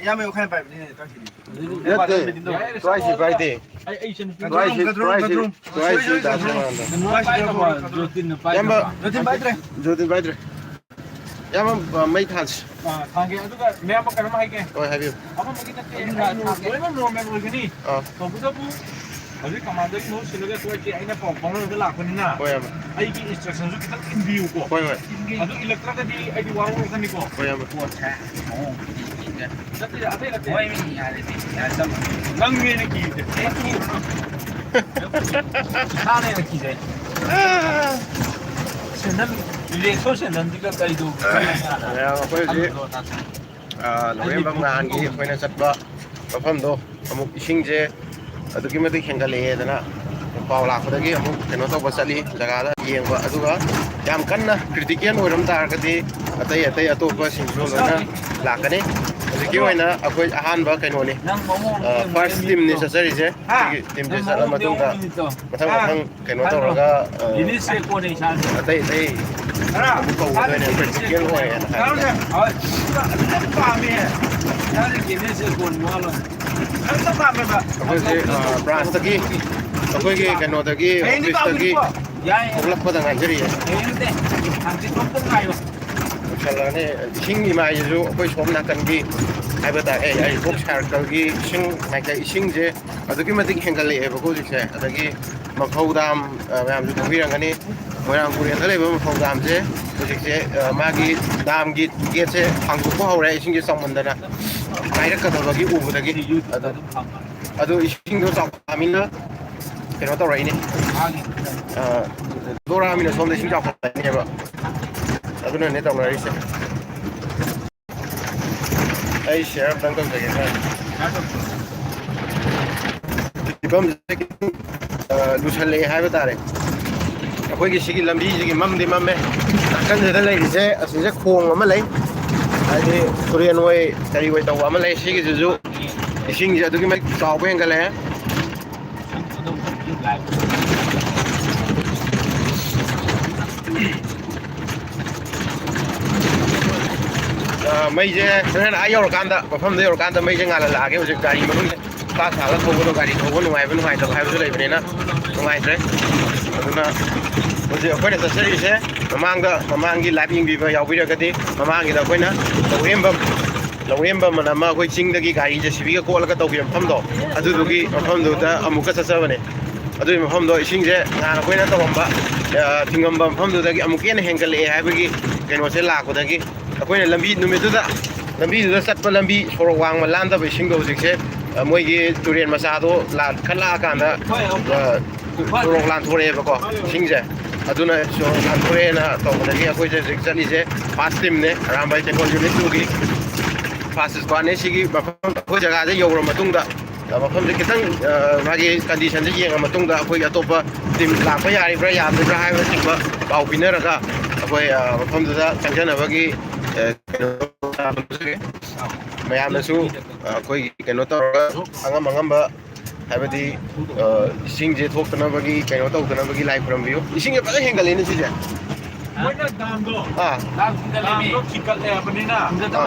ꯌꯥꯝꯃꯦ ꯋꯥꯈꯜ ꯄꯥꯏꯕꯅꯤꯅꯦ ꯇꯧꯁꯤꯗꯤ ꯇ꯭ꯋꯥꯏꯁꯤ ꯄꯥꯏꯗꯦ ꯖꯣꯇꯤꯟ ꯄꯥꯏꯗ꯭ꯔꯦ ꯌꯥꯝꯕ ꯃꯩ ꯊꯥꯟꯁꯤ ꯊꯥꯡꯒꯦ ꯑꯗꯨꯒ ꯃꯌꯥꯝ ꯀꯩꯅꯣꯝ ꯍꯥꯏꯒꯦ ꯍꯣꯏ ꯍꯥꯏꯕꯤꯌꯨ ꯑꯃꯃꯛꯀꯤ ꯅꯠꯇꯦ ꯂꯣꯏꯅꯃꯛ ꯅꯣꯔꯃꯦꯜ ꯑꯣꯏꯒꯅꯤ ꯇꯧꯕꯇꯕꯨ ꯍꯧꯖꯤꯛ ꯀꯃꯥꯟꯗꯒꯤ ꯃꯍꯨꯠ ꯁꯤꯜꯂꯒ ꯇꯣꯏꯁꯤ ꯑꯩꯅ ꯄꯥꯎ ꯐꯥꯎꯅꯔꯒ ꯂꯥꯛꯄꯅꯤꯅ ꯍꯣꯏ ꯌꯥꯝꯕ ꯑꯩꯒꯤ ꯏꯟꯁꯇ꯭ꯔꯛꯁꯟꯁꯨ ꯈꯤꯇꯪ ꯏꯟꯕꯤꯌꯨꯀꯣ ꯍꯣꯏ ꯍꯣꯏ ꯑꯗꯨ ꯏꯜꯂꯛꯇ꯭ꯔꯒꯗꯤ ꯑꯩꯗꯤ ꯋꯥꯔꯧꯔꯛꯀꯅꯤꯀꯣ ꯍꯣꯏ ꯌꯥꯝꯕ ꯅꯠꯇꯦ ꯑꯇꯩ ꯅꯠꯇꯦ ꯅꯪꯅꯦꯅ ꯀꯤꯔꯤꯁꯦ ꯏꯁꯥꯅꯦꯅ ꯀꯤꯖꯩ ꯁꯦꯟꯗꯟ ꯔꯤꯂꯦꯛꯁꯣ ꯁꯦꯟꯗꯟꯁꯤꯒ ꯀꯔꯤꯗꯣ ꯑꯩꯈꯣꯏ ꯍꯧꯖꯤꯛ ꯂꯧꯔꯦꯝꯕꯝ ꯅꯍꯥꯟꯒꯤ ꯑꯩꯈꯣꯏꯅ ꯆꯠꯄ ꯃꯐꯝꯗꯣ ꯑꯃꯨꯛ ꯏꯁꯤꯡꯁꯦ ꯑꯗꯨꯛꯀꯤ ꯃꯇꯤꯛ ꯍꯦꯟꯒꯠꯂꯛꯑꯦꯗꯅ ꯄꯥꯎ ꯂꯥꯛꯄꯗꯒꯤ ꯑꯃꯨꯛ ꯀꯩꯅꯣ ꯇꯧꯕ ꯆꯠꯂꯤ ꯖꯒꯥꯗ ꯌꯦꯡꯕ ꯑꯗꯨꯒ ꯌꯥꯝ ꯀꯟꯅ ꯀ꯭ꯔꯤꯇꯤꯀꯦꯜ ꯑꯣꯏꯔꯝ ꯇꯥꯔꯒꯗꯤ ꯑꯇꯩ ꯑꯇꯣꯞꯄꯁꯤꯡꯁꯨ ꯂꯣꯏꯅ ꯂꯥꯛꯀꯅꯤ ꯍꯧꯖꯤꯛꯀꯤ ꯑꯣꯏꯅ ꯑꯩꯈꯣꯏ ꯑꯍꯥꯟꯕ ꯀꯩꯅꯣꯅꯤ ꯐꯥꯔꯁ ꯇꯤꯝꯅꯤ ꯆꯠꯆꯔꯤꯁꯦ ꯁꯤꯒꯤ ꯇꯤꯝꯁꯦ ꯆꯠꯂ ꯃꯇꯨꯡꯗ ꯃꯊꯪ ꯀꯩꯅꯣ ꯇꯧꯔꯒ ꯑꯇꯩ ꯑꯃꯨꯛ ꯀꯧꯒꯗꯣꯏꯅꯦ ꯀ꯭ꯔꯤꯇꯤꯀꯦꯜ ꯑꯣꯏꯌꯦꯅ ꯍꯥꯏꯕꯗ ꯑꯩꯈꯣꯏꯁꯦ ꯕ꯭ꯔꯥꯟꯁꯇꯒꯤ ꯑꯩꯈꯣꯏꯒꯤ ꯀꯩꯅꯣꯗꯒꯤ ꯑꯣꯐꯤꯁꯇꯒꯤ ꯊꯣꯛꯂꯛꯄꯗ ꯉꯥꯏꯖꯔꯤꯌꯦ ꯂꯣꯏꯁꯜꯂꯛꯑꯅꯤ ꯏꯁꯤꯡ ꯏꯃꯥꯏꯁꯤꯁꯨ ꯑꯩꯈꯣꯏ ꯁꯣꯝ ꯅꯥꯀꯟꯒꯤ ꯍꯥꯏꯕ ꯇꯥꯔꯦ ꯌꯥꯏꯔꯤꯄꯣꯛ ꯁꯥꯔꯀꯜꯒꯤ ꯏꯁꯤꯡꯁꯦ ꯑꯗꯨꯛꯀꯤ ꯃꯇꯤꯛ ꯍꯦꯟꯒꯠꯂꯛꯑꯦꯕꯀꯣ ꯍꯧꯖꯤꯛꯁꯦ ꯑꯗꯒꯤ ꯃꯐꯧ ꯗꯥꯝ ꯃꯌꯥꯝꯁꯨ ꯈꯪꯕꯤꯔꯝꯒꯅꯤ ꯃꯣꯏꯔꯥꯡ ꯇꯨꯔꯦꯜꯗ ꯂꯩꯕ ꯃꯐꯧ ꯗꯥꯝꯁꯦ ꯍꯧꯖꯤꯛꯁꯦ ꯃꯥꯒꯤ ꯗꯥꯝꯒꯤ ꯒꯦꯠꯁꯦ ꯍꯥꯡꯗꯣꯛꯄ ꯍꯧꯔꯦ ꯏꯁꯤꯡꯁꯦ ꯆꯥꯎꯃꯟꯗꯅ ꯀꯥꯏꯔꯛꯀꯗꯕꯒꯤ ꯎꯕꯗꯒꯤ ꯑꯗꯨ ꯏꯁꯤꯡꯗꯣ ꯆꯥꯎꯈꯠꯂꯛꯑꯃꯤꯅ ꯀꯩꯅꯣ ꯇꯧꯔꯛꯏꯅꯤ ꯂꯣꯔꯥꯃꯤꯅ ꯁꯣꯝꯗ ꯏꯁꯤꯡ ꯆꯥꯎꯈꯠꯂꯛꯏꯅꯦꯕ ꯑꯗꯨꯅꯅꯦ ꯇꯧꯅꯔꯤꯁꯦ ꯑꯩ ꯁꯤꯌꯔ ꯑꯝꯇꯪ ꯇꯧꯖꯒꯦ ꯐꯤꯕꯝꯁꯦ ꯂꯨꯁꯜꯂꯛꯑꯦ ꯍꯥꯏꯕ ꯇꯥꯔꯦ ꯑꯩꯈꯣꯏꯒꯤ ꯁꯤꯒꯤ ꯂꯝꯕꯤꯁꯤꯒꯤ ꯃꯝꯗꯤ ꯃꯝꯃꯦ ꯅꯥꯀꯟꯁꯤꯗ ꯂꯩꯔꯤꯁꯦ ꯑꯁꯤꯁꯦ ꯈꯣꯡ ꯑꯃ ꯂꯩ ꯍꯥꯏꯗꯤ ꯇꯨꯔꯦꯟ ꯑꯣꯏ ꯀꯔꯤ ꯑꯣꯏ ꯇꯧꯕ ꯑꯃ ꯂꯩ ꯁꯤꯒꯤꯁꯤꯁꯨ ꯏꯁꯤꯡꯁꯦ ꯑꯗꯨꯛꯀꯤ ꯃꯇꯤꯛ ꯆꯥꯎꯕ ꯍꯦꯟꯒꯠꯂꯛꯑꯦ ꯃꯩꯁꯦ ꯍꯣꯔꯦꯟ ꯌꯧꯔꯀꯥꯟꯗ ꯃꯐꯝꯗ ꯌꯧꯔꯀꯥꯟꯗ ꯃꯩꯁꯦ ꯉꯥꯜꯍꯜꯂꯛꯑꯒꯦ ꯍꯧꯖꯤꯛ ꯒꯥꯔꯤ ꯃꯅꯨꯡꯗ ꯁꯥꯒ ꯊꯧꯕꯗꯣ ꯒꯥꯔꯤ ꯊꯧꯕ ꯅꯨꯡꯉꯥꯏꯕ ꯅꯨꯡꯉꯥꯏꯇꯕ ꯍꯥꯏꯕꯁꯨ ꯂꯩꯕꯅꯤꯅ ꯅꯨꯡꯉꯥꯏꯇ꯭ꯔꯦ ꯑꯗꯨꯅ ꯍꯧꯖꯤꯛ ꯑꯩꯈꯣꯏꯅ ꯆꯠꯆꯔꯤꯁꯦ ꯃꯃꯥꯡꯒꯤ ꯂꯥꯏꯚ ꯌꯦꯡꯕꯤꯕ ꯌꯥꯎꯕꯤꯔꯒꯗꯤ ꯃꯃꯥꯡꯒꯤꯗ ꯑꯩꯈꯣꯏꯅ ꯂꯧꯔꯦꯝꯕꯝ ꯑꯃ ꯑꯩꯈꯣꯏ ꯆꯤꯡꯗꯒꯤ ꯒꯥꯔꯤ ꯖꯦꯁꯤꯕꯤꯒ ꯀꯣꯠꯂꯒ ꯇꯧꯈꯤꯕ ꯃꯐꯝꯗꯣ ꯑꯗꯨꯗꯨꯒꯤ ꯃꯐꯝꯗꯨꯗ ꯑꯃꯨꯛꯀ ꯆꯠꯆꯕꯅꯦ ꯑꯗꯨꯒꯤ ꯃꯐꯝꯗꯣ ꯏꯁꯤꯡꯁꯦ ꯅꯍꯥꯟ ꯑꯩꯈꯣꯏꯅ ꯇꯧꯔꯝꯕ ꯊꯤꯡꯉꯝꯕ ꯃꯐꯝꯗꯨꯗꯒꯤ ꯑꯃꯨꯛꯀ ꯍꯦꯟꯅ ꯍꯦꯟꯒꯠꯂꯛꯑꯦ ꯍꯥꯏꯕꯒꯤ ꯀꯩꯅꯣꯁꯦ ꯂꯥꯛꯄꯗꯒꯤ ꯑꯩꯈꯣꯏꯅ ꯂꯝꯕꯤꯗꯨꯗ ꯆꯠꯄ ꯂꯝꯕꯤ ꯁꯣꯔꯣꯛ ꯋꯥꯡꯃ ꯂꯥꯟꯗꯕ ꯏꯁꯤꯡꯗꯣ ꯍꯧꯖꯤꯛꯁꯦ ꯃꯣꯏꯒꯤ ꯇꯨꯔꯦꯟ ꯃꯆꯥꯗꯣ ꯈꯜꯂꯛꯑꯀꯥꯟꯗ ꯁꯣꯔꯣꯛ ꯂꯥꯟꯊꯣꯔꯛꯑꯦꯕꯀꯣ ꯏꯁꯤꯡꯁꯦ ꯑꯗꯨꯅ ꯁꯣꯔꯣꯛ ꯂꯥꯟꯊꯣꯔꯛꯑꯦꯅ ꯇꯧꯕꯗꯒꯤ ꯑꯩꯈꯣꯏꯁꯦ ꯍꯧꯖꯤꯛ ꯆꯠꯂꯤꯁꯦ ꯐꯥꯔꯁ ꯇꯤꯝꯅꯦ ꯑꯔꯥꯝꯕꯥꯏ ꯇꯦꯡꯀꯣꯜ ꯌꯨꯅꯤꯠ 2ꯒꯤ ꯐꯥꯔꯁ ꯏꯁꯀ꯭ꯋꯥꯗꯅꯦ ꯁꯤꯒꯤ ꯃꯐꯝ ꯑꯩꯈꯣꯏ ꯖꯒꯥꯁꯦ ꯌꯧꯔ ꯃꯇꯨꯡꯗ ꯃꯐꯝꯁꯦ ꯈꯤꯇꯪ ꯃꯥꯒꯤ ꯀꯟꯗꯤꯁꯟꯁꯦ ꯌꯦꯡꯉ ꯃꯇꯨꯡꯗ ꯑꯩꯈꯣꯏꯒꯤ ꯑꯇꯣꯞꯄ ꯇꯤꯝ ꯂꯥꯛꯄ ꯌꯥꯔꯤꯕ꯭ꯔꯥ ꯌꯥꯗ꯭ꯔꯤꯕ꯭ꯔꯥ ꯍꯥꯏꯕꯅꯆꯤꯡꯕ ꯄꯥꯎ ꯄꯤꯅꯔꯒ ꯑꯩꯈꯣꯏ ꯃꯐꯝꯗꯨꯗ ꯆꯪꯖꯅꯕꯒꯤ ꯃꯌꯥꯝꯅꯁꯨ ꯑꯩꯈꯣꯏꯒꯤ ꯀꯩꯅꯣ ꯇꯧꯔꯒ ꯑꯉꯝꯕ ꯍꯥꯏꯕꯗꯤ ꯏꯁꯤꯡꯁꯦ ꯊꯣꯛꯇꯅꯕꯒꯤ ꯀꯩꯅꯣ ꯇꯧꯗꯅꯕꯒꯤ ꯂꯥꯏ ꯈꯨꯔꯝꯕꯤꯌꯨ ꯏꯁꯤꯡꯁꯦ ꯐꯖꯅ ꯍꯦꯟꯒꯠꯂꯦꯅꯦ ꯁꯤꯁꯦ ꯃꯣꯏꯅ ꯗꯥꯝꯗꯣ ꯊꯤꯡꯀꯠꯂꯛꯑꯕꯅꯤꯅ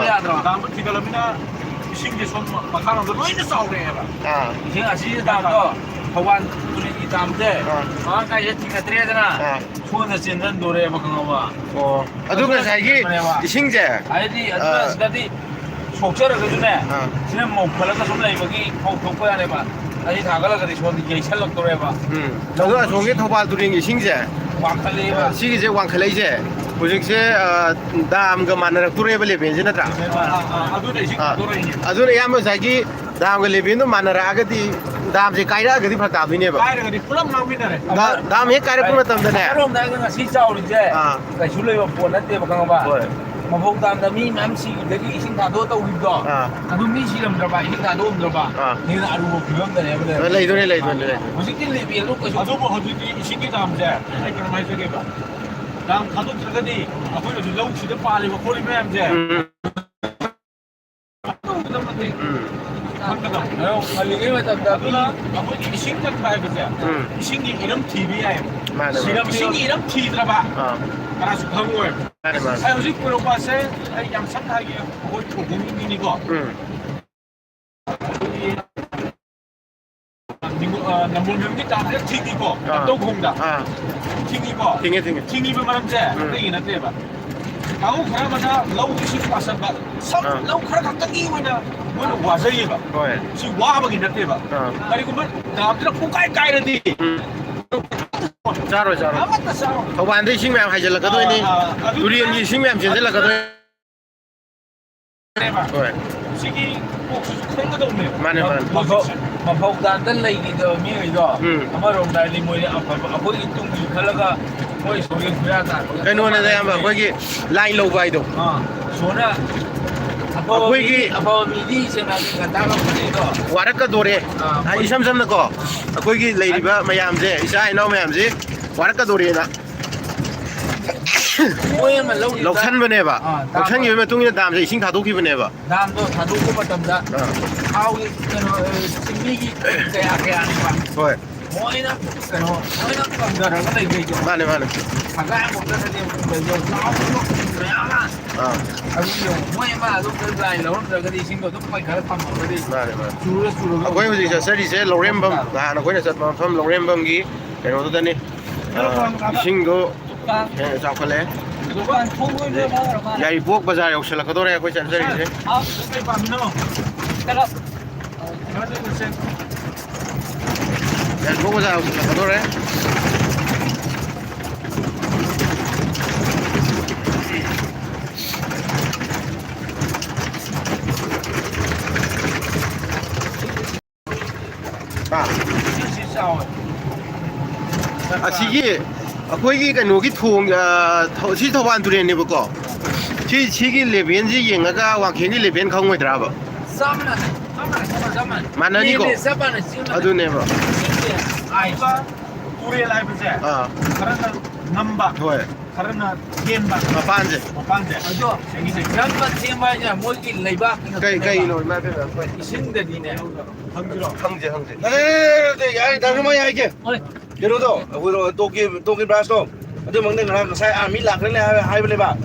ꯗꯥꯝꯗꯣ ꯊꯤꯡꯀꯠꯂꯕꯅꯤ나 이신게 손 막하는데 로이드 싸우래요. 이신 아시지 담도 하완 우리 담데 아까 예티가 드려야잖아. 손에 씻는 노래 막 그런 거 봐. 아두가 자기 이신제 아이디 아두가 스다디 속절을 그주네. 지금 뭐 걸어서 손에 여기 덮고야 해 봐. 아니 다가라 그래 손 이게 샬럭 노래 봐. 저도 종이 토발 두링 이신제 왕칼레바 시기제 왕칼레제 hꯧꯖꯤꯛꯁꯦ ꯗꯥꯝꯒ ꯃꯥꯟꯅꯔꯛꯇꯣꯔꯦꯕ ꯂꯦꯚꯦꯜꯁꯦ ꯅꯠꯇ꯭ꯔꯥ ꯑꯗꯨꯅ ꯏꯌꯥꯝꯕ ꯉꯁꯥꯏꯒꯤ ꯗꯥꯝꯒ ꯂꯦꯚꯦꯜꯗꯣ ꯃꯥꯟꯅꯔꯛꯑꯒꯗꯤ ꯗꯥꯝꯁꯦ ꯀꯥꯏꯔꯛꯑꯒꯗꯤ ꯐꯔꯛ ꯇꯥꯗꯣꯏꯅꯦꯕ ꯀꯥꯏꯔꯒꯗꯤ ꯄꯨꯂꯞ ꯉꯥꯎꯃꯤꯟꯅꯔꯦ ꯗꯥꯝ ꯍꯦꯛ ꯀꯥꯏꯔꯛꯄ ꯃꯇꯝꯗꯅꯦ ꯑꯃꯔꯣꯝꯗ ꯍꯥꯏꯔꯒ ꯉꯁꯤ ꯆꯥꯎꯔꯤꯁꯦ ꯀꯩꯁꯨ ꯂꯩꯕ ꯄꯣꯠ ꯅꯠꯇꯦꯕ ꯈꯪꯉꯕ ꯃꯐꯧ ꯗꯥꯝꯗ ꯃꯤ ꯃꯌꯥꯝ ꯁꯤꯈꯤꯕꯗꯒꯤ ꯏꯁꯤꯡ ꯊꯥꯗꯣꯛꯑ ꯇꯧꯈꯤꯕꯗꯣ ꯑꯗꯨ ꯃꯤ ꯁꯤꯔꯝꯗ꯭ꯔꯕ 이싱 ꯊꯥꯗꯣꯛꯑꯝꯗ꯭ꯔꯕ ꯍꯦꯟꯅ ꯑꯔꯨꯕ ꯐꯤꯕꯝꯗꯅꯦꯕ ꯂꯩꯗꯣꯏꯅꯦ ꯍꯧꯖꯤꯛꯇꯤ ꯂꯦꯚꯦꯜꯗꯣ ꯀꯩꯁꯨ ꯑꯗꯨꯕꯨ ꯍꯧꯖꯤꯛꯇꯤ 이싱ꯒꯤ ꯗꯥꯝꯁꯦ ꯑꯩ ꯀꯩꯅꯣꯝ ꯍꯥꯏꯖꯒꯦꯕ ꯗꯥꯝ ꯊꯥꯗꯣꯛꯇ꯭ꯔꯒꯗꯤ ꯑꯩꯈꯣꯏ ꯍꯧꯖꯤꯛ ꯂꯧꯁꯤꯗ ꯄꯥꯜꯂꯤꯕ ꯈꯣꯠꯂꯤ ꯃꯌꯥꯝꯁꯦ ꯉꯜꯂꯤꯉꯩ ꯃꯇꯝꯗ ꯑꯩꯈꯣꯏꯒꯤ ꯏꯁꯤꯡ ꯆꯠꯄ ꯍꯥꯏꯕꯁꯦ 이싱ꯒꯤ 이름 ꯊꯤꯕ ꯌꯥꯏꯑꯕ ꯏꯁꯤꯡꯒꯤ 이름 ꯊꯤꯗ꯭ꯔꯕ ꯀꯅꯥꯁꯨ ꯈꯪꯉꯣꯏ ꯃꯥꯅꯦ ꯃꯥꯅꯦ ꯑꯩ ꯍꯧꯖꯤꯛ ꯀꯣꯏꯔꯛꯄꯁꯦ ꯑꯩ ꯌꯥꯝ ꯁꯝꯅ ꯍꯥꯏꯒꯦ ꯑꯩꯈꯣꯏ ꯊꯣꯡꯒꯣꯡꯒꯤꯅꯤꯀꯣ ꯅꯝꯕꯣꯜꯒꯤ ꯇꯥꯝꯁꯦ ꯊꯤꯡꯉꯤꯀꯣ ꯇꯧꯈꯣꯡꯗ ꯊꯤꯡꯉꯤꯀꯣ ꯊꯤꯡꯉꯤꯕ ꯃꯔꯝꯁꯦ ꯑꯇꯩꯒꯤ ꯅꯠꯇꯦꯕ ꯀꯥꯡꯕꯨ ꯈꯔ ꯑꯃꯅ ꯂꯧ ꯏꯁꯤꯡ ꯄꯥꯁꯟꯕ ꯂꯧ ꯈꯔ ꯈꯛꯇꯒꯤ ꯑꯣꯏꯅ ꯃꯣꯏꯅ ꯋꯥꯖꯩꯌꯦꯕ ꯁꯤ ꯋꯥꯕꯒꯤ ꯅꯠꯇꯦꯕ ꯀꯔꯤꯒꯨꯝꯕ ꯗꯥꯝꯗꯨꯅ ꯄꯨꯡꯀꯥꯏ ꯀꯥꯏꯔꯗꯤ ꯆꯥꯔꯣꯏ ꯊꯧꯕꯥꯜꯗ ꯏꯁꯤꯡ ꯃꯌꯥꯝ ꯍꯩꯖꯤꯜꯂꯛꯀꯗꯣꯏꯅꯤ ꯇꯨꯔꯦꯟꯒꯤ ꯏꯁꯤꯡ ꯃꯌꯥꯝ ꯆꯦꯟꯁꯤꯜꯂꯛꯀꯗꯣꯏꯅꯤ ꯍꯣꯏ ꯁꯤꯒꯤ ꯀꯣꯛꯁꯤꯁꯨ ꯈꯪꯒꯗꯧꯅꯦ ꯃꯥꯅꯦ ꯃꯐꯧꯗꯥꯟꯗ ꯂꯩꯈꯤꯗꯕ ꯃꯤꯈꯩꯗꯣ ꯑꯃꯔꯣꯝꯗ ꯍꯥꯏꯗꯤ ꯃꯣꯏꯅ ꯑꯐꯕ ꯑꯩꯈꯣꯏꯒꯤ ꯇꯨꯡꯒꯤ ꯈꯜꯂꯒ ꯃꯣꯏ ꯁꯣꯔꯒꯤ ꯈꯨꯌꯥ ꯇꯥꯔꯒ ꯀꯩꯅꯣꯅꯦꯗ ꯑꯌꯥꯝꯕ ꯑꯩꯈꯣꯏꯒꯤ ꯂꯥꯏ ꯂꯧꯕ ꯍꯥꯏꯗꯣ ꯁꯣꯅ ꯑꯩꯈꯣꯏꯒꯤ ꯑꯐꯕ ꯃꯤꯗꯤ ꯁꯦꯅꯥꯒꯤ ꯉꯟꯇꯥ ꯉꯝꯕꯅꯤꯗꯣ ꯋꯥꯔꯛꯀꯗꯣꯔꯦ ꯏꯁꯝ ꯁꯝꯅꯀꯣ ꯑꯩꯈꯣꯏꯒꯤ ꯂꯩꯔꯤꯕ ꯃꯌꯥꯝꯁꯦ ꯏꯆꯥ ꯏꯅꯥꯎ ꯃꯌꯥꯝꯁꯦ ꯋꯥꯔꯛꯀꯗꯣꯔꯦꯅ ꯂꯧꯁꯟꯕꯅꯦꯕ ꯂꯧꯁꯟꯈꯤꯕꯒꯤ ꯃꯇꯨꯡ ꯏꯟꯅ ꯗꯥꯝꯁꯦ ꯏꯁꯤꯡ ꯊꯥꯗꯣꯛꯈꯤꯕꯅꯦꯕ ꯗꯥꯝꯗꯣ ꯊꯥꯗꯣꯛꯄ ꯃꯇꯝꯗ ꯊꯥꯎꯒꯤ ꯀꯩꯅꯣ ꯆꯤꯡꯃꯤꯒꯤ ꯀꯌꯥꯅꯦꯕ ꯍꯣꯏ ꯃꯣꯏꯅ ꯀꯩꯅꯣ ꯃꯣꯏꯅ ꯀꯪꯊꯔꯒ ꯂꯩꯕꯩꯗꯣ ꯃꯥꯅꯦ ꯁꯒꯥꯏ ꯑꯃꯨꯛꯇꯅꯗꯤ ꯂꯩꯕ ꯆꯥꯎꯕ ꯃꯌꯥꯝ ꯑꯗꯨ ꯃꯣꯏ ꯑꯃ ꯑꯗꯨꯝ ꯂꯥꯏꯟ ꯂꯧꯔꯝꯗ꯭ꯔꯒꯗꯤ ꯏꯁꯤꯡꯗꯣ ꯑꯗꯨꯝ ꯄꯩꯈꯔ ꯊꯝꯃꯒꯗꯤ ꯆꯨꯔꯒ ꯑꯩꯈꯣꯏ ꯍꯧꯖꯤꯛ ꯆꯠꯆꯔꯤꯁꯦ ꯂꯧꯔꯦꯝꯕꯝ ꯅꯍꯥꯟ ꯑꯩꯈꯣꯏꯅ ꯆꯠꯄ ꯃꯐꯝ ꯂꯧꯔꯦꯝꯕꯝꯒꯤ ꯀꯩꯅꯣꯗꯨꯗꯅꯤ ꯏꯁꯤꯡꯗꯣ ꯍꯦꯟꯅ ꯆꯥꯎꯈꯠꯂꯦ ꯌꯥꯏꯔꯤꯄꯣꯛ ꯕꯖꯥꯔ ꯌꯧꯁꯤꯜꯂꯛꯀꯗꯧꯔꯦ ꯑꯩꯈꯣꯏ ꯆꯠꯆꯔꯤꯁꯦ ꯌꯥꯏꯔꯤꯄꯣꯛ ꯕꯖꯥꯔ ꯌꯧꯁꯤꯜꯂꯛꯀꯗꯧꯔꯦ ꯑꯁꯤꯒꯤ ꯑꯩꯈꯣꯏꯒꯤ ꯀꯩꯅꯣꯒꯤ ꯊꯣꯡ ꯁꯤ ꯊꯧꯕꯥꯜ ꯇꯨꯔꯦꯟꯅꯦꯕꯀꯣ ꯁꯤꯒꯤ ꯂꯦꯚꯦꯜꯁꯤ ꯌꯦꯡꯉꯒ ꯋꯥꯡꯈꯦꯝꯒꯤ ꯂꯦꯚꯦꯜ ꯈꯪꯉꯣꯏꯗ꯭ꯔꯕ ꯃꯥꯟꯅꯅꯤꯀꯣ ꯑꯗꯨꯅꯦꯕ ꯇꯨꯔꯦꯜ ꯍꯥꯏꯕꯁꯦ ꯈꯔꯅ ꯉꯝꯕ ꯍꯣꯏ ꯈꯔꯅ ꯊꯦꯟꯕ ꯃꯄꯥꯟꯁꯦ ꯑꯗꯣ ꯉꯝꯕ ꯊꯦꯟꯕ ꯍꯥꯏꯁꯦ ꯃꯣꯏꯒꯤ ꯂꯩꯕꯥꯛꯀꯤ ꯀꯩꯅꯣ 이신대기네. 황제. 야, 다른 뭐 야이게. 그래도 우리 도끼 브라스도. 어디 먹는 거랑 사이 아미 라그네 하이브네 봐.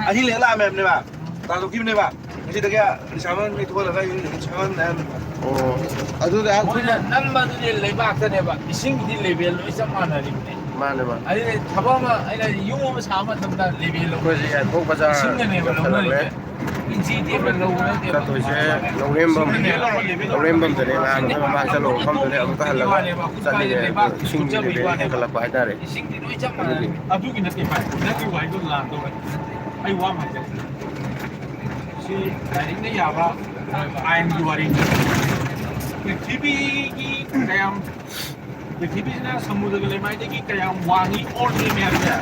아니 레라 맵네 봐. 다 도끼네 봐. 이제 되게 사만 미 도가 가이 사만 아두다 우리는 남마들이 레바크네 봐. 이신기 레벨로 있어만하리네. 마네. 아니 잡아마 아니 용어만 사만 던다 레벨로. 그지 야 복바자. 신네네 봐. ꯂꯧꯔꯦꯝꯕꯝꯗꯅꯦ ꯅꯍꯥꯟ ꯃꯃꯥꯡ ꯆꯠꯂꯨꯕ ꯃꯐꯝꯗꯨꯅꯦ ꯑꯃꯨꯛꯀ ꯍꯜꯂꯒ ꯆꯠꯂꯤꯅꯦ ꯏꯁꯤꯡꯒꯤ ꯂꯦꯚꯦꯜ ꯍꯦꯟꯒꯠꯂꯛꯄ ꯍꯥꯏꯇꯥꯔꯦ ꯑꯗꯨꯒꯤ ꯅꯠꯇꯦ ꯚꯥꯏ ꯅꯪꯒꯤ ꯋꯥꯍꯩꯗꯣ ꯂꯥꯟꯗꯧꯔꯦ ꯑꯩ ꯋꯥ ꯑꯃ ꯍꯥꯏꯖꯒꯦ ꯁꯤ ꯂꯥꯏꯔꯤꯛꯅ ꯌꯥꯕ ꯑꯥꯏꯟꯒꯤ ꯋꯥꯔꯤꯅꯤ ꯄ꯭ꯔꯤꯊꯤꯕꯤꯁꯤꯅ ꯁꯃꯨꯗ꯭ꯔꯒꯤ ꯂꯩꯃꯥꯏꯗꯒꯤ ꯀꯌꯥꯝ ꯋꯥꯡꯉꯤ ꯑꯣꯜꯂꯤ ꯃꯌꯥꯝꯁꯦ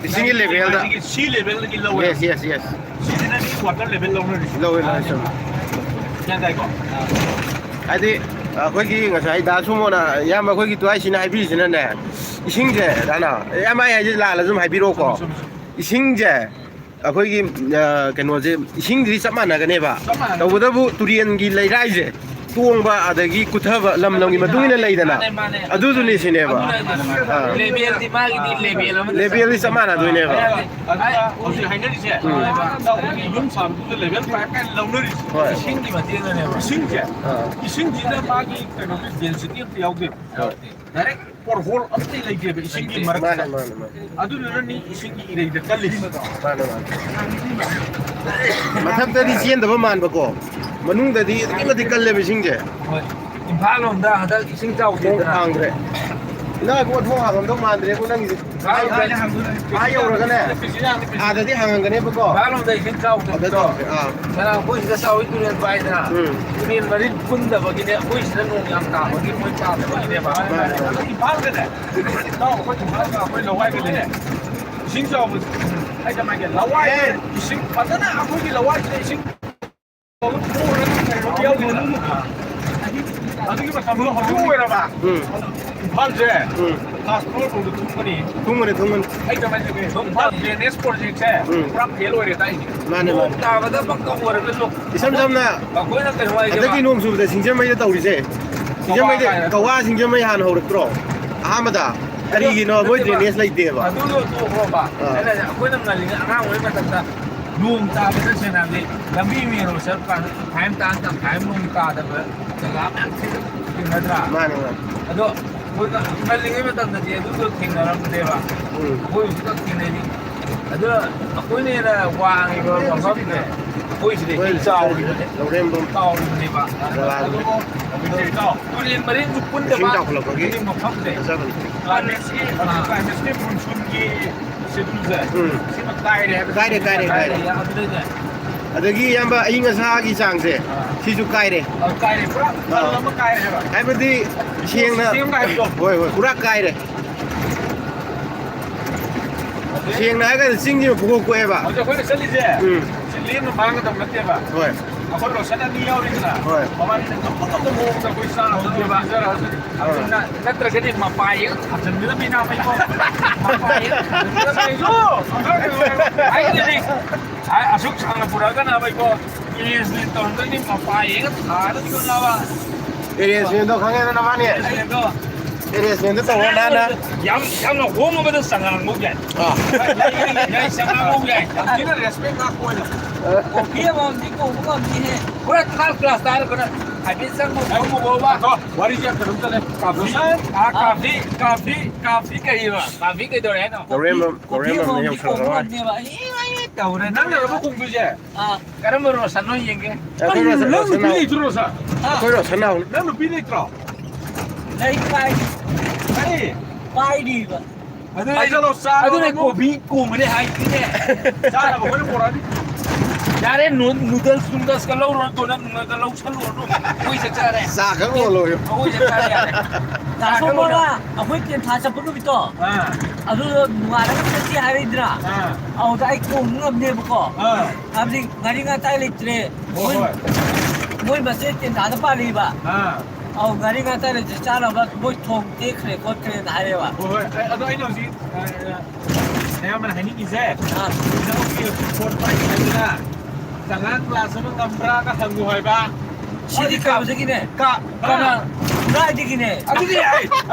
이승기 레벨다. 시 레벨ꯗꯒꯤ ꯂꯧꯋꯦ. Yes. 시ꯗꯅꯤ ꯋꯥꯇꯔ 레벨 ꯂꯧꯅꯔꯤꯁꯤ. ꯂꯧꯋꯦ ꯁꯨꯝ. ꯒ꯭ꯌꯥꯟ ꯇꯥꯏꯀꯣ? ꯍꯥꯏꯗꯤ ꯑꯩꯈꯣꯏꯒꯤ ꯉꯁꯥꯏ ꯗꯥ ꯁꯨꯃꯣꯅ ꯏꯌꯥꯝꯕ ꯑꯩꯈꯣꯏꯒꯤ ꯇꯨꯋꯥꯏꯁꯤꯅ ꯍꯥꯏꯕꯤꯔꯤꯁꯤꯅꯅꯦ ꯏꯁꯤꯡꯁꯦ ꯗꯥꯅ ꯏꯌꯥꯝꯕ ꯑꯩ ꯍꯥꯏꯁꯦ ꯂꯥꯜꯂ ꯁꯨꯝ ꯍꯥꯏꯕꯤꯔꯛꯑꯣꯀꯣ ꯏꯁꯤꯡꯁꯦ ꯑꯩꯈꯣꯏꯒꯤ ꯀꯩꯅꯣꯁꯦ ꯏꯁꯤꯡꯗꯤ ꯆꯞ ꯃꯥꯟꯅꯒꯅꯦꯕ ꯇꯧꯕꯇꯕꯨ ꯇꯨꯔꯦꯟꯒꯤ ꯂꯩꯔꯥꯏꯁꯦ ꯇꯣꯡꯕ ꯑꯗꯒꯤ ꯀꯨꯊꯕ ꯂꯝꯒꯤ ꯃꯇꯨꯡ ꯏꯟꯅ ꯂꯩꯗꯅ ꯑꯗꯨꯗꯨꯅꯤ ꯁꯤꯅꯦꯕ 레벨ꯗꯤ 마기디 레벨 ꯑꯃ ꯂꯦꯚꯦꯜꯗꯤ ꯆꯞ ꯃꯥꯟꯅꯗꯣꯏꯅꯦꯕ ꯍꯧꯖꯤꯛ ꯍꯥꯏꯅꯔꯤꯁꯦ ꯌꯨꯝ ꯁꯥꯕꯗꯨꯗ ꯂꯦꯚꯦꯜ 5 ꯀꯥꯏꯅ ꯂꯧꯅꯔꯤꯁꯦ 이신기 ꯃꯇꯦꯡꯅꯅꯦꯕ 이신기는 마기 ꯀꯩꯅꯣꯒꯤ ꯗꯦꯟꯁꯤꯇꯤ ꯑꯝꯇ ꯌꯥꯎꯗꯦꯕ ꯗꯥꯏꯔꯦꯛ ꯄꯣꯔꯍꯣꯜ ꯑꯝꯇ ꯂꯩꯇꯦꯕ 이신기 ꯃꯔꯛꯇ ꯑꯗꯨꯗꯨꯅꯅꯤ 이신기 이래ꯗ ꯀꯜꯂꯤꯁꯦ ꯃꯊꯛꯇꯗꯤ ꯆꯦꯟꯗꯕ ꯃꯥꯟꯕꯀꯣ ꯃꯅꯨꯡꯗꯗꯤ ꯑꯗꯨꯛꯀꯤ ꯃꯇꯤꯛ ꯀꯜꯂꯦꯕ ꯏꯁꯤꯡꯁꯦ ꯏꯝꯐꯥꯜ ꯂꯣꯝꯗ ꯍꯟꯗꯛ ꯏꯁꯤꯡ ꯆꯥꯎꯗꯦꯗꯅ ꯍꯥꯡꯗ꯭ꯔꯦ ꯏꯅꯥ ꯊꯣꯡ ꯍꯥꯡꯉꯝꯗꯧ ꯃꯥꯟꯗ꯭ꯔꯦꯀꯣ ꯅꯪꯒꯤꯁꯦ ꯌꯧꯔꯒꯅꯦ ꯑꯥꯗꯗꯤ ꯍꯥꯡꯉꯝꯒꯅꯦꯕꯀꯣ ꯏꯝꯐꯥꯜ ꯂꯣꯝꯗ ꯏꯁꯤꯡ ꯆꯥꯎꯗꯕꯗꯣ ꯑꯩꯈꯣꯏ ꯁꯤꯗ ꯆꯥꯎꯋꯤ ꯇꯨꯔꯦꯜ ꯄꯥꯏꯗꯅ ꯇꯨꯔꯦꯜ ꯃꯔꯤ ꯄꯨꯟꯗꯕꯒꯤꯅꯦ ꯑꯩꯈꯣꯏ ꯁꯤꯗ ꯅꯣꯡ ꯌꯥꯝ ꯇꯥꯕꯒꯤ ꯃꯣꯏ ꯇꯥꯗꯕꯒꯤꯅꯦꯕ ꯏꯝꯐꯥꯜꯗꯅꯦ ꯑꯩꯈꯣꯏ ꯏꯝꯐꯥꯜꯒ ꯑꯩꯈꯣꯏ ꯂꯋꯥꯏꯒꯗꯤꯅꯦ ꯏꯁꯤꯡ ꯆꯥꯎꯕꯁꯦ ꯑꯩ ꯀꯃꯥꯏꯅ ꯂꯋꯥꯏ ꯏꯁꯤꯡ ꯐꯖꯅ ꯑꯩꯈꯣꯏꯒꯤ ꯂꯋꯥꯏꯁꯤꯗ ꯏꯁꯤꯡ ꯑꯗꯨꯒꯤ ꯃꯇꯝꯗꯣ ꯍꯧꯖꯤꯛ ꯑꯣꯏꯔꯕ ꯏꯝꯐꯥꯜꯁꯦ ꯀ꯭ꯂꯥꯁ 4 ꯐꯥꯎꯗ ꯊꯨꯝꯒꯅꯤ ꯑꯩ ꯀꯃꯥꯏꯅ ꯇꯧꯒꯦ ꯏꯝꯐꯥꯜ ꯗ꯭ꯔꯦꯅꯦꯖ ꯄ꯭ꯔꯣꯖꯦꯛꯁꯦ ꯄꯨꯔꯥ ꯐꯦꯜ ꯑꯣꯏꯔꯦ ꯇꯥꯏꯁꯦ ꯅꯣꯡ ꯇꯥꯕꯗ ꯄꯛꯀ ꯑꯣꯏꯔꯒꯁꯨ ꯏꯁꯝ ꯁꯝꯅ ꯑꯩꯈꯣꯏꯅ ꯀꯩꯅꯣ ꯍꯟꯗꯛꯀꯤ ꯅꯣꯡ ꯆꯨꯕꯗ ꯁꯤꯡꯖꯃꯩꯗ ꯇꯧꯔꯤꯁꯦ ꯁꯤꯡꯖꯃꯩꯗ ꯀꯋꯥ ꯁꯤꯡꯖꯃꯩ ꯍꯥꯟꯅ ꯍꯧꯔꯛꯇ꯭ꯔꯣ ꯑꯍꯥꯟꯕꯗ ꯀꯔꯤꯒꯤꯅꯣ ꯃꯣꯏ ꯗ꯭ꯔꯦꯅꯦꯖ ꯂꯩꯇꯦꯕ ꯑꯗꯨꯗꯣ ꯇꯣꯛꯈ꯭ꯔꯣꯕ ꯑꯩꯈꯣꯏꯅ ꯉꯜꯂꯤꯉꯩ ꯑꯉꯥꯡ ꯑꯣꯏꯔꯤ ꯃꯇꯝꯗ ꯅꯣꯡ ꯇꯥꯕꯗ ꯁꯦꯅꯥꯕꯗꯤ ꯂꯝꯕꯤ ꯃꯦꯔꯣ ꯆꯠꯄꯀꯥꯟꯗ ꯇꯪꯈꯥꯏ ꯑꯃ ꯇꯥ ꯇꯪꯈꯥꯏ ꯑꯃ ꯅꯣꯡ ꯇꯥꯗꯕ ꯖꯒꯥ ꯃꯌꯥꯝ ꯊꯦꯡꯅꯗ꯭ꯔꯥ ꯃꯥꯅꯦ ꯃꯥꯅꯦ ꯑꯗꯣ ꯑꯩꯈꯣꯏꯅ ꯉꯜꯂꯤꯉꯩ ꯃꯇꯝꯗꯗꯤ ꯑꯗꯨꯗꯣ ꯊꯦꯡꯅꯔꯝꯗꯦꯕ ꯑꯩꯈꯣꯏ ꯍꯧꯖꯤꯛꯇ ꯊꯦꯡꯅꯔꯤ ꯑꯗꯣ ꯑꯩꯈꯣꯏꯅ ꯍꯦꯟꯅ ꯋꯥꯡꯉꯤꯕ ꯃꯐꯝꯁꯦ ꯑꯩꯈꯣꯏ ꯁꯤꯗꯩ ꯆꯥꯎꯔꯤꯕꯅꯦ ꯂꯧꯔꯦꯝꯕꯝ ꯆꯥꯎꯔꯤꯕꯅꯦꯕ ꯖꯒꯥꯗꯨꯅꯤ ꯇꯨꯔꯦꯟ ꯃꯔꯤꯟꯁꯨ ꯄꯨꯟꯗꯕ ꯏꯁꯤꯡ ꯆꯥꯎꯈꯠꯂꯛꯄꯒꯤ ꯁꯤꯒꯤ ꯃꯐꯝꯁꯦ ꯐꯖꯕꯅꯤ ꯀ꯭ꯂꯥꯏꯃꯦꯠꯁꯤ ꯃꯣꯟꯁꯨꯟꯒꯤ ꯁꯦꯗꯨꯜꯁꯦ ꯁꯤꯃ ꯀꯥꯏꯔꯦ ꯍꯥꯏꯕ ꯀꯥꯏꯔꯦ ꯑꯗꯨꯗꯩꯅꯦ ꯑꯗꯒꯤ ꯏꯌꯥꯝꯕ ꯑꯏꯪ ꯑꯁꯥꯒꯤ ꯆꯥꯡꯁꯦ ꯁꯤꯁꯨ ꯀꯥꯏꯔꯦ ꯀꯥꯏꯔꯦ ꯄꯨꯔꯥ ꯃꯔꯜ ꯑꯃ ꯀꯥꯏꯔꯦ ꯍꯥꯏꯕ ꯍꯥꯏꯕꯗꯤ ꯁꯦꯡꯅ ꯍꯣꯏ ꯍꯣꯏ ꯄꯨꯔꯥ ꯀꯥꯏꯔꯦ ꯁꯦꯡꯅ ꯍꯥꯏꯔꯒ ꯆꯤꯡꯁꯤꯅ ꯄꯨꯀꯣꯛ ꯀꯣꯛꯑꯦꯕ ꯍꯧꯖꯤꯛ ꯑꯩꯈꯣꯏꯅ ꯆꯠꯂꯤꯁꯦ ꯁꯤ ꯂꯦꯝꯅ ꯃꯥꯡꯒꯗꯕ ꯅꯠꯇꯦꯕ ꯍꯣꯏ ꯑꯩꯈꯣꯏ ꯂꯣꯁꯟ ꯑꯅꯤ ꯌꯥꯎꯔꯤꯗꯅ ꯍꯣꯏ ꯃꯕꯥꯅꯤꯅ ꯉꯝꯕ ꯉꯝꯕ ꯃꯑꯣꯡꯗ ꯑꯩꯈꯣꯏ ꯆꯥꯍꯧꯗꯦꯕ ꯑꯗꯨꯅ ꯅꯠꯇ꯭ꯔꯒꯗꯤ ꯃꯄꯥꯏ ꯊꯝꯖꯤꯟꯒꯗꯕꯅꯤ ꯅꯥꯃꯩꯀꯣ ꯃꯄꯥꯏ ꯊꯝꯖꯤꯟꯒꯗꯕꯅꯤ ꯑꯁꯨꯛ ꯁꯥꯡꯅ ꯄꯨꯔꯛꯑꯒꯅ ꯑꯩꯀꯣ ꯑꯦꯔꯦꯟꯖꯃꯦꯟ ꯇꯧꯔꯝꯗꯣꯏꯅꯤ ꯃꯄꯥꯏ ꯊꯥꯔꯗꯤꯀꯣ ꯅꯥꯕ ꯑꯦꯔꯦꯟꯖꯃꯦꯟꯗꯣ ꯈꯪꯉꯦꯗꯅ ꯃꯥꯅꯤ ꯑꯦꯔꯦꯟꯖꯃꯦꯟꯗꯣ ꯇꯧꯔ ꯅꯥꯟꯅ ꯌꯥꯝꯅ ꯍꯣꯡꯉꯕꯗ ꯆꯉꯥꯡꯐꯧ ꯌꯥꯏ ꯌꯥꯏ ꯆꯉꯥꯡꯐꯧ ꯌꯥꯏ ꯌꯥꯝ ꯊꯤꯅ ꯔꯦꯁꯄꯦꯛ ꯉꯥꯛꯄ ꯑꯣꯏꯅ ꯀꯣꯐꯤ ꯑꯃꯃꯝꯗꯤ ꯀꯧꯕ ꯉꯝꯅꯤꯍꯦ ꯄꯨꯔꯥ ꯊꯥꯔ ꯀ꯭ꯂꯥꯁꯇ ꯍꯥꯏꯔꯒꯅ ꯍꯥꯏꯐꯦꯠ ꯆꯪꯕ ꯋꯥꯔꯤꯁꯦ ꯀꯩꯅꯣꯝ ꯆꯠꯂꯦ ꯀꯥꯐꯤ ꯀꯩꯕ ꯀꯥꯐꯤ ꯀꯩꯗꯧꯔꯦ ꯍꯥꯏꯅꯣ ꯂꯧꯔꯦꯝꯕꯝ ꯌꯧꯁꯜꯂꯛꯑꯕ ꯇꯧꯔꯦ ꯅꯪꯅ ꯑꯃꯨꯛ ꯀꯨꯝꯗꯣꯏꯁꯦ ꯀꯔꯝꯕ ꯔꯣꯁꯟꯅꯣ ꯌꯦꯡꯒꯦ ꯑꯩꯈꯣꯏ ꯅꯪ ꯅꯨꯄꯤ ꯂꯩꯇ꯭ꯔꯣ ꯔꯣꯁꯟ ꯑꯩꯈꯣꯏ ꯔꯣꯁꯟ ꯅꯥꯎꯅꯤ ꯅꯪ ꯅꯨꯄꯤ ꯂꯩꯇ꯭ꯔꯣ Đây cái ꯀꯔꯤ bay đi vậy. ꯑꯗꯨꯅꯦ ꯀꯣꯐꯤ ꯀꯣꯡꯕꯅꯦ ꯍꯥꯏꯁꯤꯅꯦ ꯆꯥꯅꯕ ꯑꯩꯈꯣꯏꯅ ꯄꯨꯔꯛꯑꯅꯤ ꯌꯥꯔꯦ ꯅꯨꯗꯜꯁꯀ ꯂꯧꯔꯨꯔꯅꯨ ꯅꯪꯒ ꯂꯧꯁꯜꯂꯨꯔꯅꯨ ꯑꯩꯈꯣꯏ ꯆꯥꯛ ꯆꯥꯔꯦ ꯆꯥ ꯈꯛ ꯂꯣꯏꯔꯦ ꯑꯩꯈꯣꯏ ꯆꯥꯛ ꯆꯥꯔꯦ ꯌꯥꯔꯦ Cả số bao la, ở bên tiền thả chập nó bị to. Ở đây ngoài nó cái gì hay đi ra. Ở đây cũng ngâm đi một cỏ. Làm gì ngay đi ngay tay lịch tre. Mỗi mà sẽ tiền thả nó ba đi ba. Ngay đi ngay tay lịch cha là bắt mỗi thùng tiếc này có tre thải đi ba. ꯑꯗꯣ ꯑꯩꯅ ꯍꯧꯖꯤꯛ ꯑꯌꯥꯝꯕꯅ ꯍꯥꯏꯅꯤꯡꯉꯤꯁꯦ ꯅꯪꯒꯤ ꯄꯣꯠ ꯄꯥꯏꯈꯤꯕꯗꯨꯅ ꯆꯉꯥꯡ glass ꯑꯃ ꯉꯝꯕ꯭ꯔꯥꯒ ꯍꯪꯉꯨ ꯍꯥꯏꯕ Sidi ka ba sige ne? Kana Ra di gine. ꯑꯗꯨꯗꯤ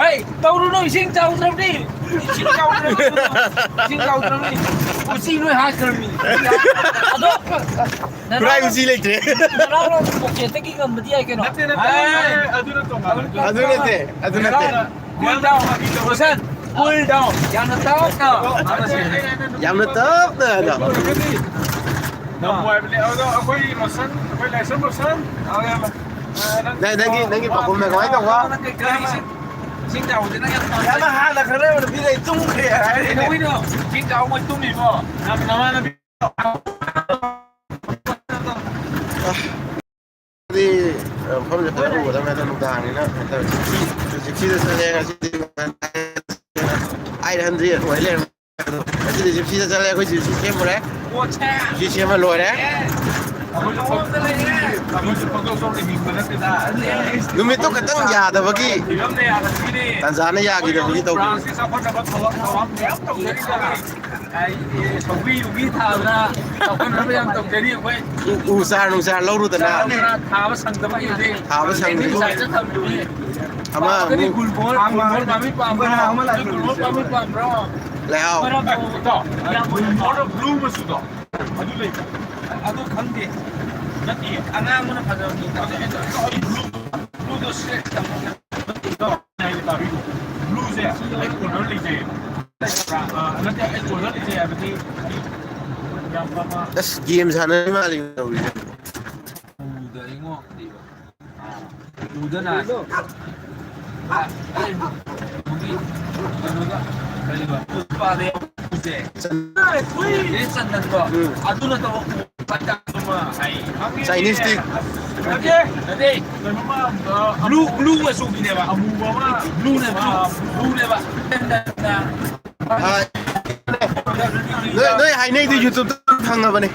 ꯑꯩ ꯇꯧꯔꯨꯅꯨ ꯏꯁꯤꯡ ꯆꯥꯎꯗ꯭ꯔꯕꯅꯤ ꯏꯁꯤꯡ ꯆꯥꯎꯗ꯭ꯔꯕꯅꯤ ꯎꯆꯤ ꯂꯣꯏ ꯍꯥꯠꯈ꯭ꯔꯕꯅꯤ Ado. ꯄꯨꯔꯥ ꯎꯆꯤ ꯂꯩꯇ꯭ꯔꯦ Naraw poke te ki gam di ay keno. ꯅꯠꯇꯦ ꯑꯗꯨꯅ ꯇꯣꯡꯉꯥꯜꯂꯦ ꯑꯗꯨ ꯅꯠꯇꯦ cool down Rosan cool down ꯌꯥꯝꯅ ꯇꯞꯅ ꯌꯥꯝꯅ ꯇꯞꯅ ꯑꯗꯣ ꯅꯨꯡꯉꯥꯏꯕꯅꯦ ꯑꯗꯣ ꯑꯩꯈꯣꯏ ꯔꯣꯁꯟ ꯑꯩꯈꯣꯏ ꯂꯥꯏꯁ꯭ꯔꯝ ꯔꯣꯁꯟ ꯅꯪꯒꯤ ꯄꯥꯎꯈꯨꯝꯅ ꯀꯃꯥꯏꯅ ꯇꯧꯕ ꯏꯁꯤꯡ ꯆꯥꯎꯕꯗꯤ ꯅꯪ ꯌꯥꯝ ꯌꯥꯝꯅ ꯍꯥꯟꯅ ꯈꯔ ꯅꯨꯄꯤ ꯂꯩ ꯇꯨꯝꯈ꯭ꯔꯦ ꯍꯥꯏꯔꯤꯅꯦ ꯀꯩꯗꯧꯏꯅꯣ ꯏꯁꯤꯡ ꯆꯥꯎꯕ ꯃꯣꯏ ꯇꯨꯝꯃꯤꯕꯣ ꯅꯃꯥꯟꯅꯕꯤ ꯃꯐꯝꯁꯦ ꯐꯖꯅ ꯎꯒꯗꯕꯅꯦ ꯑꯗꯣ ꯅꯨꯡꯗꯥꯡꯅꯤꯅ ꯖꯤꯞꯁꯤꯗ ꯆꯠꯂꯦ ꯉꯁꯤꯗꯤ 800 ꯑꯣꯏ ꯂꯩꯔꯝꯃꯦ ꯑꯗꯣ ꯉꯁꯤꯗꯤ ꯖꯤꯞꯁꯤꯗ ꯆꯠꯂꯦ ꯑꯩꯈꯣꯏ ꯖꯤꯞꯁꯤ ꯁꯦꯝꯃꯨꯔꯦ ꯖꯤꯞꯁꯤ ꯁꯦꯝꯃ ꯂꯣꯏꯔꯦ ꯅꯨꯃꯤꯠꯇꯣ ꯈꯤꯇꯪ ꯌꯥꯗꯕꯒꯤ ꯇꯟꯖꯥꯅ ꯌꯥꯈꯤꯗꯕꯒꯤ ꯇꯧꯕꯅꯤ ꯁꯧꯒ꯭ꯔꯤ ꯊꯥꯕꯗ ꯆꯥꯎꯈꯠꯅꯕ ꯌꯥꯝ ꯇꯧꯖꯔꯤ ꯑꯩꯈꯣꯏ ꯎ ꯆꯥꯔ ꯅꯨꯡꯆꯥꯔ ꯂꯧꯔꯨꯗꯅ ꯊꯥꯕ ꯁꯪꯗꯕꯒꯤ ꯊꯥꯕ ꯁꯪꯗꯕꯒꯤ ꯑꯃ ꯑꯃꯨꯛ ꯒꯨꯜꯃꯣꯍꯣꯔ ꯄꯥꯝꯃꯤ ꯄꯥꯝꯕ꯭ꯔꯣ ꯒꯨꯜꯃꯣꯍꯣꯔ ꯄꯥꯝꯃꯤ ꯄꯥꯝꯕ꯭ꯔꯣ ꯂꯩꯍꯥꯎ ꯒꯨꯜꯃꯣꯍꯣꯔ ꯕ꯭ꯂꯨ ꯃꯆꯨꯗꯣ ꯑꯗꯨ ꯂꯩꯕ ꯑꯗꯨ ꯈꯪꯗꯦ ꯅꯠꯇꯦ ꯑꯉꯥꯡꯕꯅ ꯐꯖꯕꯅꯤ ꯕ꯭ꯂꯨꯗꯣ ꯁꯦꯠ ꯕ꯭ꯂꯨꯁꯦ ꯑꯩ ꯀꯣꯂꯔ ꯂꯩꯖꯩꯌꯦꯕ ꯅꯠꯇꯦ ꯑꯩ ꯀꯣꯂꯔ ꯂꯩꯖꯩ ꯍꯥꯏꯕꯗꯤ ꯌꯥꯝ ꯑꯃ ꯑꯁ ꯒꯦꯝ ꯁꯥꯟꯅꯔꯤ ꯃꯥꯜꯂꯤ ꯇꯧꯔꯤꯁꯦ ꯎꯗ ꯏꯉꯣ ꯎꯗꯅ ꯀꯩꯅꯣꯒ ꯀꯔꯤꯕ ꯎꯠꯄꯥꯗ ꯎꯁꯦ ꯆꯟꯗꯟꯀꯣ ꯑꯗꯨ ꯅꯠꯇꯕ ꯆꯥꯏꯅꯤꯁ ꯇꯤꯛ ꯕ꯭ꯂꯨ ꯃꯆꯨꯒꯤꯅꯦꯕ ꯑꯃꯨꯕ ꯑꯃ ꯕ꯭ꯂꯨꯅꯦꯕ ꯅꯣꯏ ꯍꯥꯏꯅꯩꯗꯤ ꯌꯨꯇꯨꯕꯇ ꯐꯪꯉꯕꯅꯦ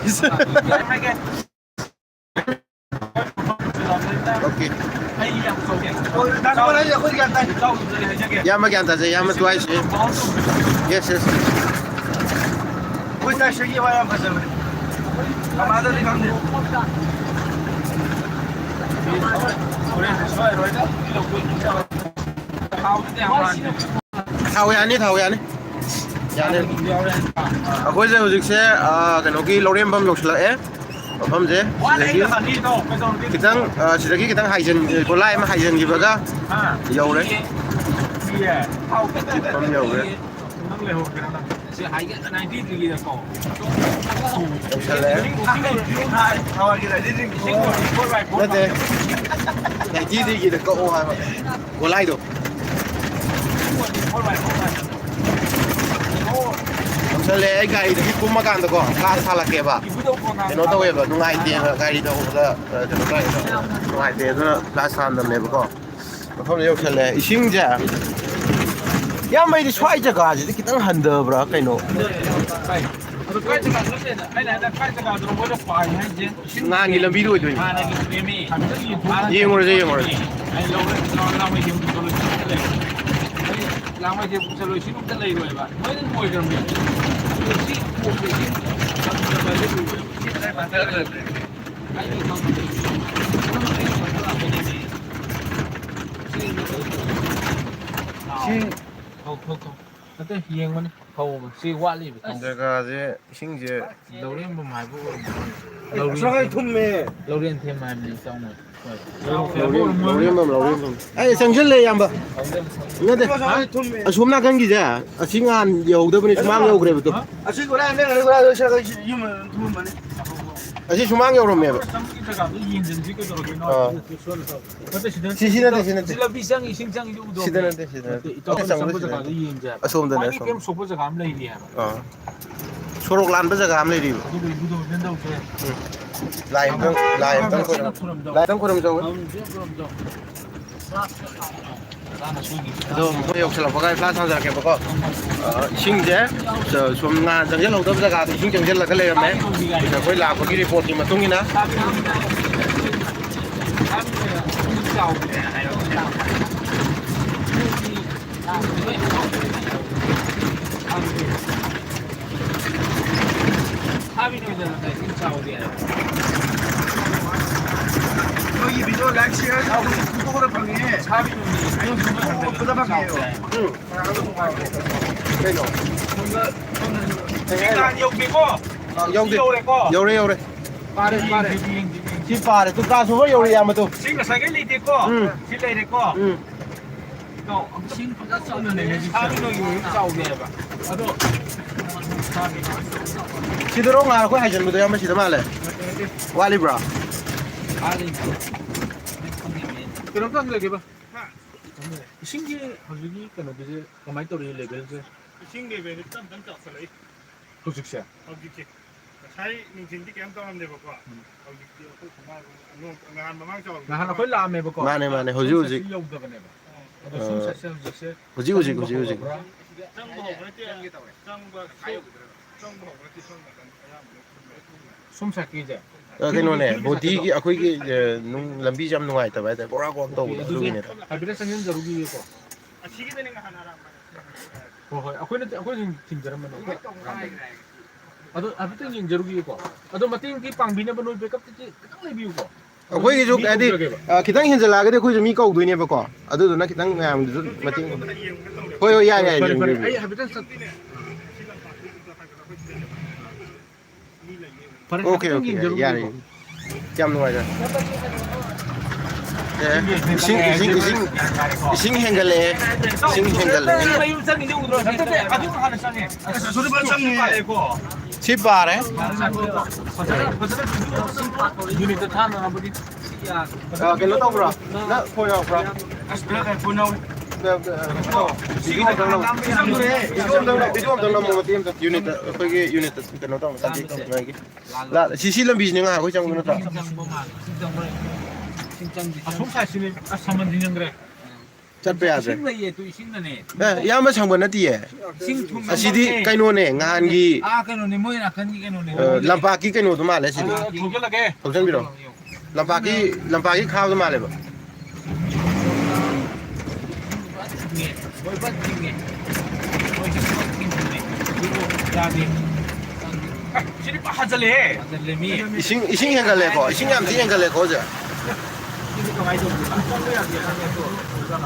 اوكي ياما كان تاجي ياما توايش يس يس كويس تاشي ويا فزر كم هذا اللي كان thao yani yani akhoi je hujik se kanoki lorem bam yoksla'e mafam je kitang sidagi kitang haijen kolai ma haijen gibaga yore bam yore nate naiti di de ko ha kolai do Sale ai gari da hippo maganda ko ka sala ke ba no to we ba nungai te gari da ko da no kai da nungai te da la san da me ba ko mafam yo sale ising ja ya mai di swai ja ga ji kitang handa bra kai no ngangi lambi do do yengor je yengor làm cái gì cũng sẽ lôi xin cũng lấy rồi bạn mới đến ngồi gần mình xin một cái xin không cái hiền mà hầu mà xì quá đi 제가 이제 신제 đầu tiên mà mày vô đầu tiên thêm mày mình xong rồi ai 상실래 양바 근데 숨나 간기자 싱한 여우더분이 수망 여우 그래부터 아시고라 내가 그래 제가 유면 두면 아시 수망 여우로 매 시시는데 비상이 신장이 우도 시드는데 아소음되네 게임 소포자 감 레이리야 초록 란버자 감 레이리 라임 당 코름 저 저 뭐 역시나 바가이 플라상자 게 뭐고 싱제 저 좀나 정신 없다 가 싱 정신 라 그래 매 저 거기 라 거기 리포트 마 통이나 여기 비디오 렉시가 구독으로 방해 부담할게요. 요래 지파래 또 가서 요래 야마도 지금 사게 리디고 실내리고 또 신 부자 싸우는 사비노기 싸우게 해봐 시드로 nga ko hajan mo do yama sidama le wali bra 그럼 딱 얘기해 봐. 신기 가지고 그는 이제 가만히 또 레벨즈 신기 레벨이 좀 졌어요. 도식시야. 어디지? 사이 민진디 게임 떠는데 보고 어디지? 또 정말 안 망쳐. 나 하나 걸 라면 먹고. 마네 호지 숨삭기제. 그노네 보디기 아코이기 눈 람비 잠 누가이 타바데 보라고 또 두기네 아비레 상년 저루기고. 시기 되는 거 하나랑 아코이는 팀저만 아비튼 저루기고. 아도 마팅기 빵비네 번호 백업지 딱 레비우고. 아코이기 좀 아디 기당 현절라게 코이 좀이 거우도이네 버거 아도도 나 기당 양 마팅 호요 야야 아이 아비튼 오케이 야리 잠 누가자 싱 행갈래 치바래 유니트 타는 아버지 그거 또 브라 나 포요 브라 unit 거기 unit 그거 또 맞지 거기 라 시실은 비즈니스 하고 있는 거는 다 송사시는 사만 되는 그래 ꯆꯠꯄ ꯌꯥꯗ꯭ꯔꯦ 신나예 또 신나네 ꯌꯥꯝꯕ ꯁꯪꯕ ꯅꯠꯇꯤꯌꯦ ꯑꯁꯤꯗꯤ ꯀꯩꯅꯣꯅꯦ ꯉꯍꯥꯟꯒꯤ 그노네 뭐야 간기 그노네 ꯂꯝꯄꯥꯛꯀꯤ ꯀꯩꯅꯣꯗꯣ ꯃꯥꯜꯂꯦ ꯁꯤꯗꯤ 도결하게 ꯊꯧꯖꯟꯕꯤꯔꯣ ꯂꯝꯄꯥꯛꯀꯤ ꯈꯥꯕꯗꯣ ꯃꯥꯜꯂꯦꯕ 뭘 받는 게 야비 신이 빠져래 이싱 행갈래고 이싱 얌지 행갈래고 저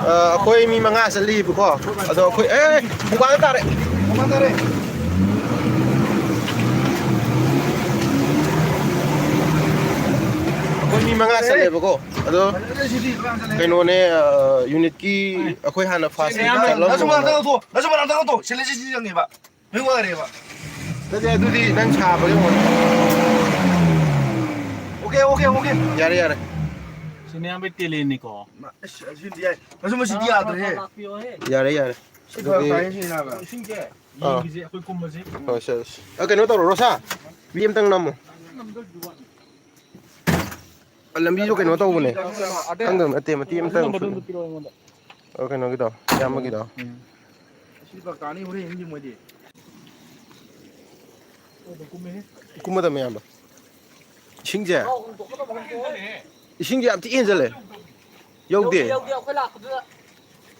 ꯑꯩꯈꯣꯏ ꯃꯤ 5 ꯆꯠꯂꯤꯕꯀꯣ ꯑꯗꯣ ꯑꯩꯈꯣꯏ ꯗꯨꯀꯥꯟꯗ ꯇꯥꯔꯦ ꯑꯩꯈꯣꯏ ꯃꯤ 5 ꯆꯠꯂꯦꯕꯀꯣ ꯑꯗꯣ ꯀꯩꯅꯣꯅꯦ ꯌꯨꯅꯤꯠꯀꯤ ꯑꯩꯈꯣꯏ ꯍꯥꯟꯅ ꯐꯥꯁ ꯑꯗꯨꯗꯤ ꯅꯪ ꯁꯥꯕꯒꯤ 오케이 야래 신의 텔레니까 야래 신게 이기지 아까 꿈뭐지 kayno tawro rosa wi amtang namo lambi jo kayno tawbane kangdam ate mati amtang kayno gido yamagi do 시바 가니 우리 인지 뭐지 kumada mayamba isingje isingje amti enjale yaude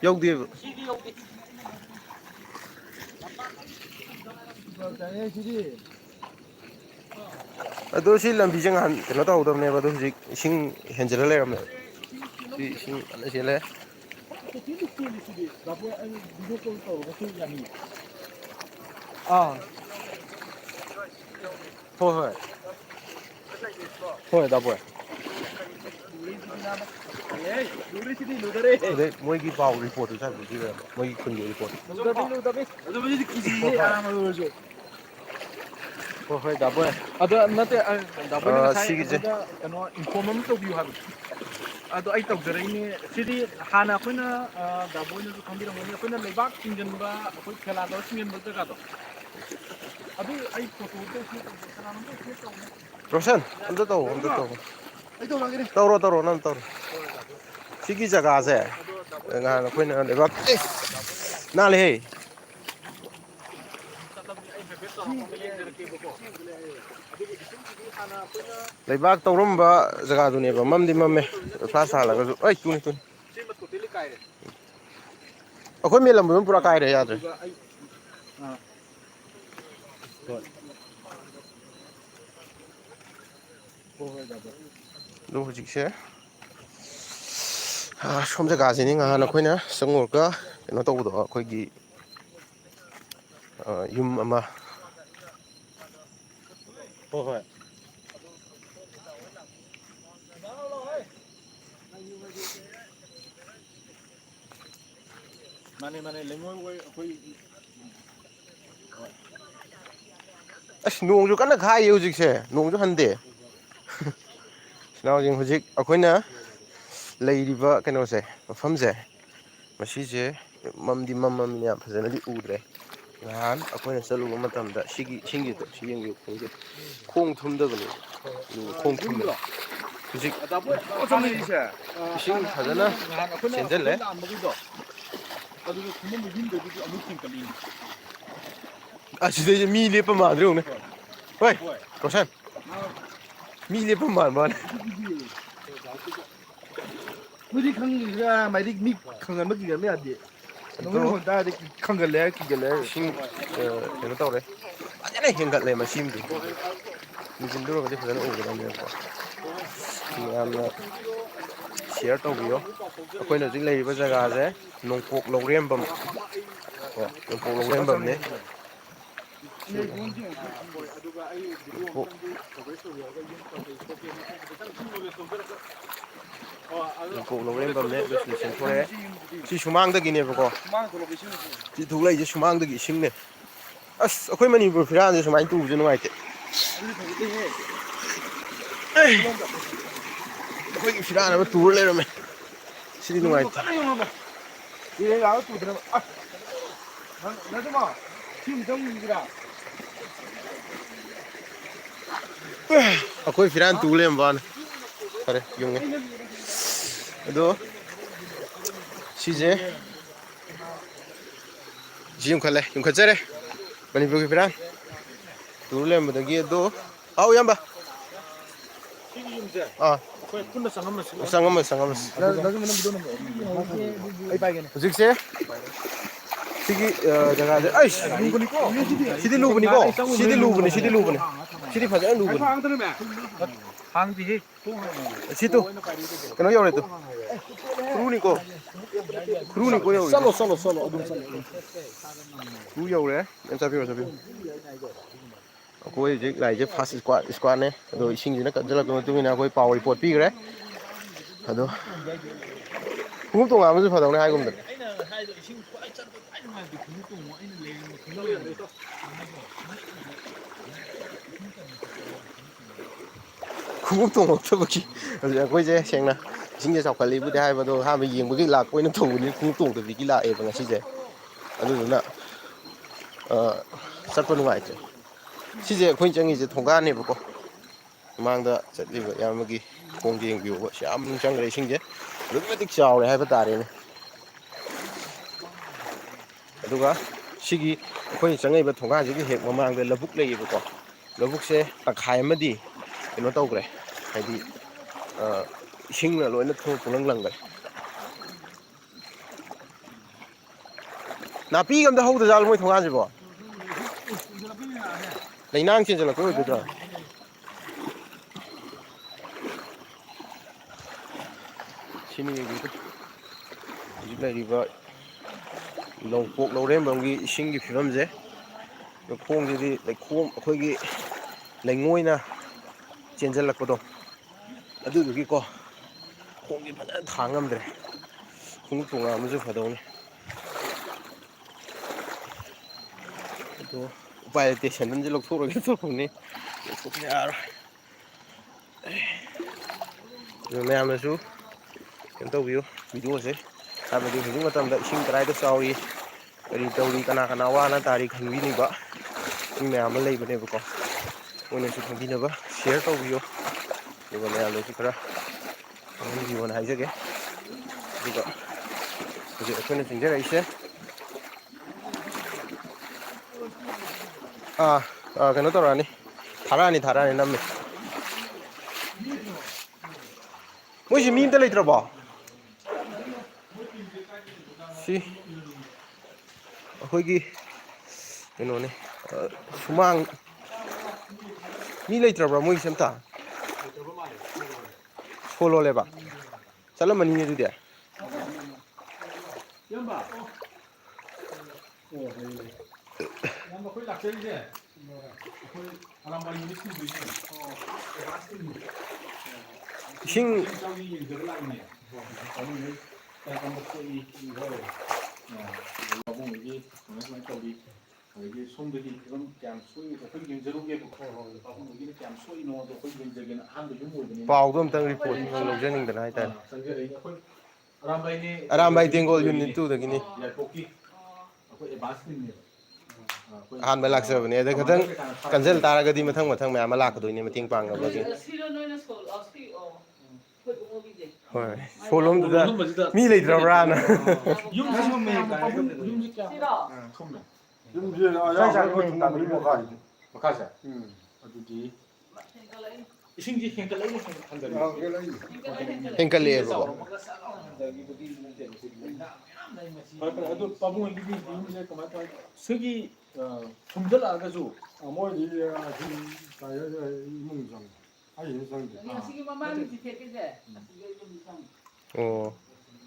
yaude ꯑꯗꯣ ꯁꯤ ꯂꯝꯕꯤꯁꯦ ꯉꯍꯥꯟ ꯀꯩꯅꯣ ꯇꯧꯍꯧꯗꯕꯅꯦꯕ ꯑꯗꯣ ꯍꯧꯖꯤꯛ ꯏꯁꯤꯡ ꯍꯦꯟꯖꯜꯂ ꯂꯩꯔꯝꯃꯦ ꯁꯤ ꯏꯁꯤꯡ ꯀꯟꯅ ꯆꯦꯜꯂꯦ ꯍꯣꯏ ꯗꯥꯕꯣꯏ ꯑꯗꯩ ꯃꯣꯏꯒꯤ ꯄꯥꯎ ꯔꯤꯄꯣꯔꯠꯇꯨ ꯆꯠꯄꯤꯔꯦ ꯃꯣꯏꯒꯤ ꯈꯨꯟꯒꯤ ꯔꯤꯄꯣꯔꯠ ꯍꯣꯏ ꯗꯥꯕꯣꯏ ꯑꯗꯣ ꯅꯠꯇꯦ ꯗꯥꯕꯣꯏꯅ ꯉꯁꯥꯏ ꯁꯤꯒꯤꯁꯦ ꯀꯩꯅꯣ ꯏꯟꯐꯣꯔꯝ ꯑꯃ ꯇꯧꯕꯤꯌꯨ ꯍꯥꯏꯕ ꯑꯗꯣ ꯑꯩ ꯇꯧꯖꯔꯛꯏꯅꯦ ꯁꯤꯗꯤ ꯍꯥꯟꯅ ꯑꯩꯈꯣꯏꯅ ꯗꯥꯕꯣꯏꯅꯁꯨ ꯈꯪꯕꯤꯔꯝꯒꯅꯤ ꯑꯩꯈꯣꯏꯅ ꯂꯩꯕꯥꯛ ꯆꯤꯡꯖꯟꯕ ꯑꯩꯈꯣꯏ ꯊꯦꯂꯥ ꯇꯧꯔ ꯆꯤꯡꯖꯟꯕ ꯖꯒꯥꯗꯣ ꯑꯗꯨ ꯑꯩ ꯐꯣꯇꯣꯗ ꯀꯅꯥꯅꯣꯝꯇ ꯁꯦꯌꯔ ꯇꯧꯅꯦ ꯔꯣꯁꯟ ꯑꯝꯇ ꯇꯧ ꯇꯧꯔꯣ ꯅꯪ ꯇꯧꯔꯣ ꯁꯤꯒꯤ ꯖꯒꯥꯁꯦ ꯉꯍꯥꯟ ꯑꯩꯈꯣꯏꯅ ꯂꯩꯕꯥꯛ ꯅꯥꯜꯂꯦꯍꯦ ꯂꯩꯕꯥꯛ ꯇꯧꯔꯝꯕ ꯖꯒꯥꯗꯨꯅꯦꯕ ꯃꯝꯗꯤ ꯃꯝꯃꯦ ꯐ꯭ꯂꯥꯁ ꯊꯥꯜꯂꯒꯁꯨ ꯇꯨꯅꯤ ꯑꯩꯈꯣꯏ ꯃꯦꯜꯂꯝꯕꯗꯨꯝ ꯄꯨꯔꯥ ꯀꯥꯏꯔꯦ ꯌꯥꯗ꯭ꯔꯦ ꯑꯗꯣ ꯍꯧꯖꯤꯛꯁꯦ ꯁꯣꯝ ꯖꯒꯥꯁꯤꯅꯤ ꯉꯍꯥꯟ ꯑꯩꯈꯣꯏꯅ ꯆꯪꯉꯨꯔꯒ ꯀꯩꯅꯣ ꯇꯧꯕꯗꯣ ꯑꯩꯈꯣꯏꯒꯤ ꯌꯨꯝ ꯑꯃ ꯍꯣꯏ ꯃꯥꯅꯦ ꯂꯩꯉꯣꯏ ꯑꯩꯈꯣꯏ ꯑꯁ ꯅꯣꯡꯁꯨ ꯀꯟꯅ ꯈꯥꯏꯌꯦ ꯍꯧꯖꯤꯛꯁꯦ ꯅꯣꯡꯁꯨ ꯍꯟꯗꯦ ꯁꯅꯥꯎꯖꯤꯡ ꯍꯧꯖꯤꯛ ꯑꯩꯈꯣꯏꯅ ꯂꯩꯔꯤꯕ ꯀꯩꯅꯣꯁꯦ ꯃꯐꯝꯁꯦ ꯃꯁꯤꯁꯦ ꯃꯝꯗꯤ ꯃꯝꯃꯝꯅꯤꯅ ꯌꯥꯝ ꯐꯖꯅꯗꯤ ꯎꯗ꯭ꯔꯦ ꯅꯍꯥꯟ ꯑꯩꯈꯣꯏꯅ ꯆꯠꯂꯨꯕ ꯃꯇꯝꯗ ꯁꯤꯒꯤ ꯏꯁꯤꯡꯒꯤꯗꯣ ꯁꯤ ꯌꯦꯡꯕꯤꯌꯨ ꯈꯣꯡ ꯊꯨꯝꯗꯕꯅꯦꯕ ꯈꯣꯡ ꯊꯨꯝꯃꯦ ꯍꯧꯖꯤꯛ ꯏꯁꯤꯡ ꯐꯖꯅ ꯆꯦꯟꯁꯤꯜꯂꯦ ꯑꯗꯨꯒ ꯈꯨꯃꯟ ꯌꯨꯝꯗꯒꯤꯗꯤ ꯑꯃꯨꯛ ꯆꯤꯡꯈꯠꯂꯤꯅꯤ ꯑꯁꯤꯗꯩꯁꯦ ꯃꯤ ꯂꯦꯞꯄ ꯃꯥꯟꯗ꯭ꯔꯦ ꯌꯦꯡꯉꯨꯅꯦ ꯍꯣꯏ ꯔꯣꯁꯟ ꯃꯤ ꯂꯦꯞꯄ ꯃꯥꯟꯕꯅꯦ ꯃꯣꯏꯗꯤ ꯈꯪꯉꯤꯁꯤꯔ ꯃꯥꯏꯗꯤ ꯃꯤ ꯈꯪꯒꯟꯕ ꯀꯤꯒꯟꯕ ꯌꯥꯗꯦ ꯅꯣꯡꯃꯩ ꯃꯈꯣꯟ ꯇꯥꯔꯗꯤ ꯈꯪꯒꯜꯂꯦ ꯍꯥꯏ ꯀꯤꯒꯜꯂꯦ ꯍꯥꯏ ꯏꯁꯤꯡ ꯀꯩꯅꯣ ꯇꯧꯔꯦ ꯐꯖꯅ ꯍꯦꯟꯒꯠꯂꯦ ꯃꯁꯤꯃꯗꯤ ꯃꯤꯡꯁꯤꯟꯗꯨꯔꯒꯗꯤ ꯐꯖꯅ ꯎꯒꯗꯕꯅꯦꯕꯀꯣ ꯌꯥꯝꯅ ꯁꯤꯌꯔ ꯇꯧꯕꯤꯌꯣ ꯑꯩꯈꯣꯏꯅ ꯍꯧꯖꯤꯛ ꯂꯩꯔꯤꯕ ꯖꯒꯥꯁꯦ ꯅꯣꯡꯄꯣꯛ ꯂꯧꯔꯦꯝꯕꯝ ꯅꯣꯡꯄꯣꯛ ꯂꯧꯔꯦꯝꯕꯝꯅꯤ ꯑꯗꯨꯒ ꯑꯩ ꯚꯤꯗꯤꯑꯣ ꯑꯃꯇꯪꯗꯤ ꯀꯣꯚꯔꯦꯖ ꯇꯧꯖꯔꯒ ꯌꯨꯝ ꯀꯩ ꯈꯣꯠꯀꯦꯅ ꯈꯤꯇꯪ ꯅꯣꯂꯦꯖ ꯂꯧꯖꯔꯒ ꯅꯣꯡꯄꯣꯛ ꯂꯧꯔꯦꯝꯕꯝꯅꯦ ꯑꯗꯨ ꯆꯦꯟꯊꯣꯔꯛꯑꯦ ꯁꯤ ꯁꯨꯃꯥꯡꯗꯒꯤꯅꯦꯕꯀꯣ ꯁꯤ ꯊꯣꯛꯂꯛꯏꯁꯦ ꯁꯨꯃꯥꯡꯗꯒꯤ ꯏꯁꯤꯡꯅꯦ ꯑꯁ ꯑꯩꯈꯣꯏ ꯃꯅꯤꯄꯨꯔ ꯐꯤꯔꯥꯟꯁꯦ ꯁꯨꯃꯥꯏꯅ ꯇꯨꯕꯁꯦ ꯅꯨꯡꯉꯥꯏꯇꯦ ꯑꯩꯈꯣꯏꯒꯤ ꯐꯤꯔꯥꯟ ꯑꯃ ꯇꯨꯔ ꯂꯩꯔꯝꯃꯦ ꯁꯤꯗꯤ ꯅꯨꯡꯉꯥꯏꯇꯦ ꯑꯩꯈꯣꯏ ꯐꯤꯔꯥꯟ ꯇꯨ ꯂꯩꯔꯝꯕꯅ ꯐꯔꯦ ꯌꯨꯡꯉꯦ ꯑꯗꯣ ꯁꯤꯁꯦ ꯁꯤ ꯌꯨꯝꯈꯠꯆꯔꯦ ꯃꯅꯤꯄꯨꯔꯒꯤ ꯐꯤꯔꯥꯟ ꯇꯨꯔ ꯂꯩꯔꯝꯕꯗꯒꯤ ꯑꯗꯣ ꯍꯥꯎ ꯏꯌꯥꯝꯕ ꯁꯤꯒꯤ ꯌꯨꯝꯁꯦ ꯑꯥ ꯑꯩꯈꯣꯏ ꯄꯨꯟꯅ ꯆꯪꯉꯝꯃꯁꯤ ꯍꯧꯖꯤꯛꯁꯦ ꯁꯤꯒꯤ ꯖꯒꯥꯁꯦ ꯑꯩꯁ ꯁꯤꯗꯤ ꯂꯨꯕꯅꯤꯀꯣ ꯁꯤꯗꯤ ꯂꯨꯕꯅꯤ ꯁꯤꯗꯤ ꯐꯖꯅ ꯂꯨꯕꯅꯤ ꯍꯥꯡꯗꯤ Situ. Kano yore tu. Kuru ni ko yore. ꯆꯠꯂꯣ ꯑꯗꯨꯝ ꯆꯠꯂꯣ Kuru yore. Em sabi. Akoi jik lai je fast squad ne. Ado ising jina kadjala ko tu ina akoi power report pi gre. Ado. Khung tong am ju phadau ne hai gum da. ꯑꯩꯅ ꯍꯥꯏꯗꯣ ꯏꯁꯤꯡ ꯈ꯭ꯋꯥꯏ ꯆꯠꯄ ꯈ꯭ꯋꯥꯏ ꯅꯨꯡꯉꯥꯏꯕꯗꯤ ꯈꯣꯡꯎꯞ ꯇꯣꯡꯉꯣ ꯑꯩꯅ ꯂꯩꯔꯤꯕ ꯈꯣꯡꯎꯞ Khung tong ok baki. Ado akoi je sengna ising je chaukali bu de hai ba do ha ba yeng bagi lak ko ina thong ni khung tong da bi gi la e ba ngasi je. Ado na satpa nuai je. Si je akoi changi je thongga ne ba ko. Mangda chatliba yamagi khong jeng biu ba syam chang re ising je. Ado matik chaw re hai ba tare ne. Aduga sigi akhoi changai ba thonga ji hek mamang de labuk lei ba ko labuk se takhai amadi kino tawgre haidi ising na loina thu pulang langre napi gam da hauda jal moi thonga ji bo leinang chen jala ko da sini gi ji lai ri ba Longpok Lorem banggi ising gi phibam je khong ji di leikhom akhoi gi leingoi na chenjal lak podo adu gi ko khong gi phana thangam dre khung tunga amju phadau ni to upai te sandam je lok thoro ge to ni thok ne ar yo me amsu kem to view video se sabadi hujung matam da ising trai da sawi ri tawri kana wa na tari khanwi ni ba ing me am lei bane ba ko one su khandi na ba share to view ni ba ya lo su kara ni view na haije ge diga je akone singe rai se kano to rani tharani namme moi ji min da lei tra ba si akhoi gi kino ne sumang mi leitrabra moi semta solo leba salamani ne dudia yamba khoi lakse je khoi alambai ni su du sing ni yin de la ni ta kam ko i ho babung gi mai tawdi agi somdagi kram kyam soi khoi yin jeru ge ko babung gi kyam soi no do khoi yin jegen han do yum ni pau dom tang report ni lo jening da nai ta sangge re khoi arambai tengol unit 2 da gini ya poki khoi bas ni han ba lak sa bane da kadang kanjal taragadi mathang ma ama lak doi ni mating pang ga gi hoi solom da mi leitrabra na yum me ka yum ji kya Yum je na ya ko tum ta mi mo ka makasa adudi ising ji hengkal ai hengkal henkal le ba adu pabung gi di je kamai ka segi thumdal aga ju mo di hin ta ya mung jang ai yin sang de Sigi mama ni tike je. Sigi yum sang. oh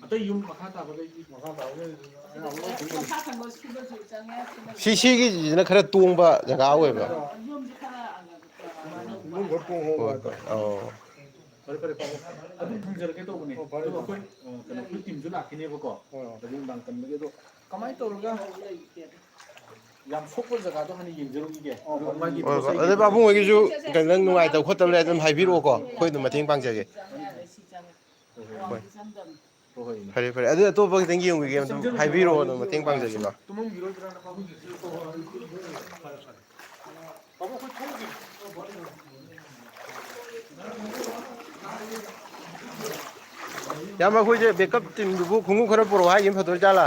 ata yum makha ta ba gi ma ka ta ne Sa kan mo sigi ju chang ya. si gi na khara tungba jaga we ba Yum ji khara anga. mung ko ko ho ba oh pare pa adu thungjar ke to bune adu koi kana koi tim ju na kine ba ko adu bang kan ge do kamai to ga yam sokol jaga do hani yin jeru gi ge ma gi ada babung gi ju gangang nuai ta khotam le adum haibiro ko khoi du mating pang jage fare ada to ba tengi yung gi adum haibiro no mating pang jage ba tumong giro dra na pabung gi to pabung koi thong gi yama khoi je backup team du bu khungu khara poro ha yim phator jala